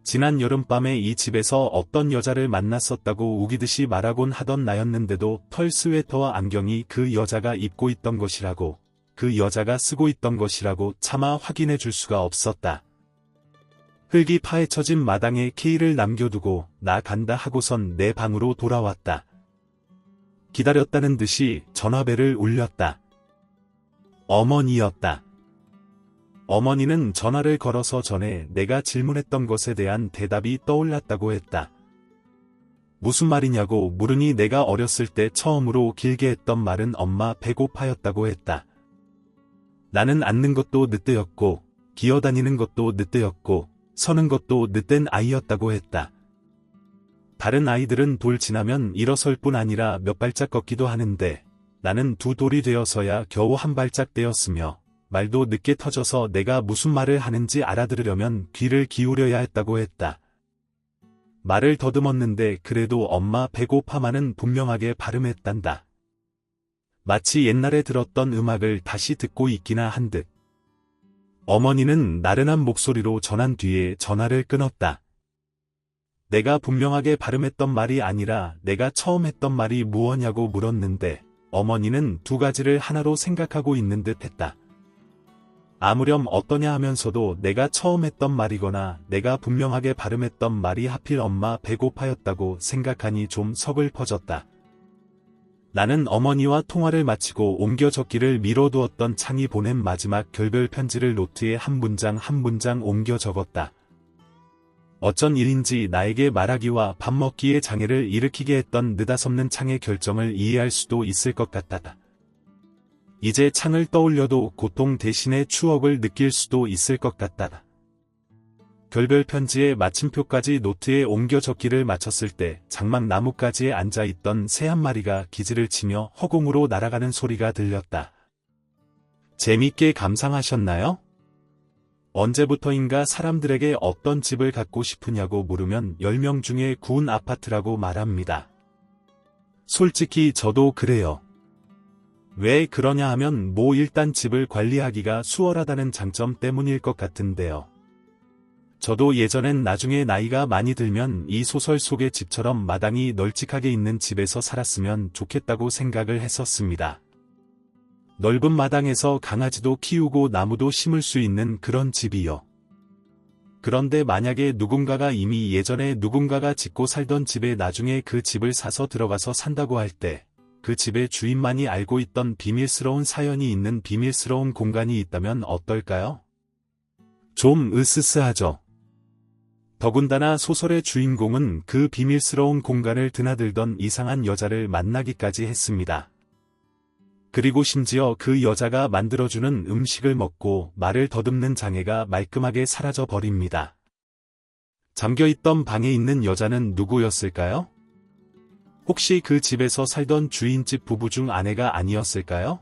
지난 여름밤에 이 집에서 어떤 여자를 만났었다고 우기듯이 말하곤 하던 나였는데도 털 스웨터와 안경이 그 여자가 입고 있던 것이라고, 그 여자가 쓰고 있던 것이라고 차마 확인해 줄 수가 없었다. 흙이 파헤쳐진 마당에 K를 남겨두고 나 간다 하고선 내 방으로 돌아왔다. 기다렸다는 듯이 전화벨을 울렸다. 어머니였다. 어머니는 전화를 걸어서 전에 내가 질문했던 것에 대한 대답이 떠올랐다고 했다. 무슨 말이냐고 물으니 내가 어렸을 때 처음으로 길게 했던 말은 엄마 배고파였다고 했다. 나는 앉는 것도 늦대였고 기어다니는 것도 늦대였고 서는 것도 늦된 아이였다고 했다. 다른 아이들은 돌 지나면 일어설 뿐 아니라 몇 발짝 걷기도 하는데 나는 두 돌이 되어서야 겨우 한 발짝 떼었으며 말도 늦게 터져서 내가 무슨 말을 하는지 알아들으려면 귀를 기울여야 했다고 했다. 말을 더듬었는데 그래도 엄마 배고파만은 분명하게 발음했단다. 마치 옛날에 들었던 음악을 다시 듣고 있기나 한 듯. 어머니는 나른한 목소리로 전한 뒤에 전화를 끊었다. 내가 분명하게 발음했던 말이 아니라 내가 처음 했던 말이 무엇냐고 물었는데 어머니는 두 가지를 하나로 생각하고 있는 듯 했다. 아무렴 어떠냐 하면서도 내가 처음 했던 말이거나 내가 분명하게 발음했던 말이 하필 엄마 배고파였다고 생각하니 좀 서글퍼졌다. 나는 어머니와 통화를 마치고 옮겨 적기를 미뤄두었던 창이 보낸 마지막 결별 편지를 노트에 한 문장 한 문장 옮겨 적었다. 어쩐 일인지 나에게 말하기와 밥 먹기에 장애를 일으키게 했던 느닷없는 창의 결정을 이해할 수도 있을 것 같다. 이제 창을 떠올려도 고통 대신에 추억을 느낄 수도 있을 것 같다. 별별 편지의 마침표까지 노트에 옮겨 적기를 마쳤을 때 장막 나뭇가지에 앉아있던 새 한 마리가 기지를 치며 허공으로 날아가는 소리가 들렸다. 재밌게 감상하셨나요? 언제부터인가 사람들에게 어떤 집을 갖고 싶으냐고 물으면 10명 중에 구운 아파트라고 말합니다. 솔직히 저도 그래요. 왜 그러냐 하면 일단 집을 관리하기가 수월하다는 장점 때문일 것 같은데요. 저도 예전엔 나중에 나이가 많이 들면 이 소설 속의 집처럼 마당이 널찍하게 있는 집에서 살았으면 좋겠다고 생각을 했었습니다. 넓은 마당에서 강아지도 키우고 나무도 심을 수 있는 그런 집이요. 그런데 만약에 누군가가 이미 예전에 누군가가 짓고 살던 집에 나중에 그 집을 사서 들어가서 산다고 할 때 그 집의 주인만이 알고 있던 비밀스러운 사연이 있는 비밀스러운 공간이 있다면 어떨까요? 좀 으스스하죠. 더군다나 소설의 주인공은 그 비밀스러운 공간을 드나들던 이상한 여자를 만나기까지 했습니다. 그리고 심지어 그 여자가 만들어주는 음식을 먹고 말을 더듬는 장애가 말끔하게 사라져 버립니다. 잠겨있던 방에 있는 여자는 누구였을까요? 혹시 그 집에서 살던 주인집 부부 중 아내가 아니었을까요?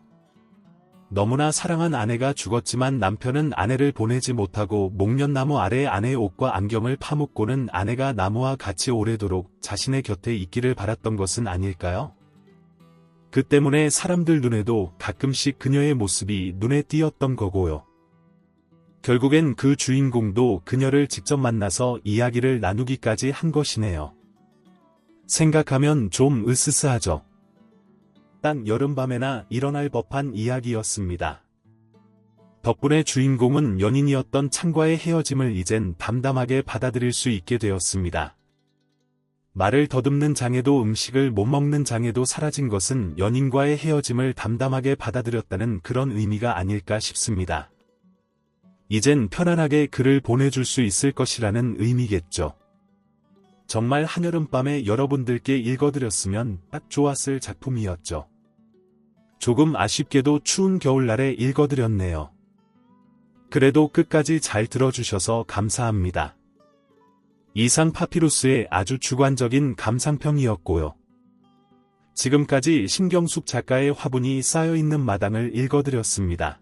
너무나 사랑한 아내가 죽었지만 남편은 아내를 보내지 못하고 목련나무 아래 아내의 옷과 안경을 파묻고는 아내가 나무와 같이 오래도록 자신의 곁에 있기를 바랐던 것은 아닐까요? 그 때문에 사람들 눈에도 가끔씩 그녀의 모습이 눈에 띄었던 거고요. 결국엔 그 주인공도 그녀를 직접 만나서 이야기를 나누기까지 한 것이네요. 생각하면 좀 으스스하죠. 딱 여름밤에나 일어날 법한 이야기였습니다. 덕분에 주인공은 연인이었던 창과의 헤어짐을 이젠 담담하게 받아들일 수 있게 되었습니다. 말을 더듬는 장애도 음식을 못 먹는 장애도 사라진 것은 연인과의 헤어짐을 담담하게 받아들였다는 그런 의미가 아닐까 싶습니다. 이젠 편안하게 글을 보내줄 수 있을 것이라는 의미겠죠. 정말 한여름밤에 여러분들께 읽어드렸으면 딱 좋았을 작품이었죠. 조금 아쉽게도 추운 겨울날에 읽어드렸네요. 그래도 끝까지 잘 들어주셔서 감사합니다. 이상 파피루스의 아주 주관적인 감상평이었고요. 지금까지 신경숙 작가의 화분이 쌓여있는 마당을 읽어드렸습니다.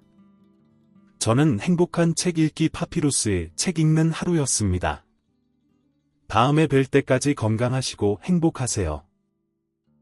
저는 행복한 책 읽기 파피루스의 책 읽는 하루였습니다. 다음에 뵐 때까지 건강하시고 행복하세요.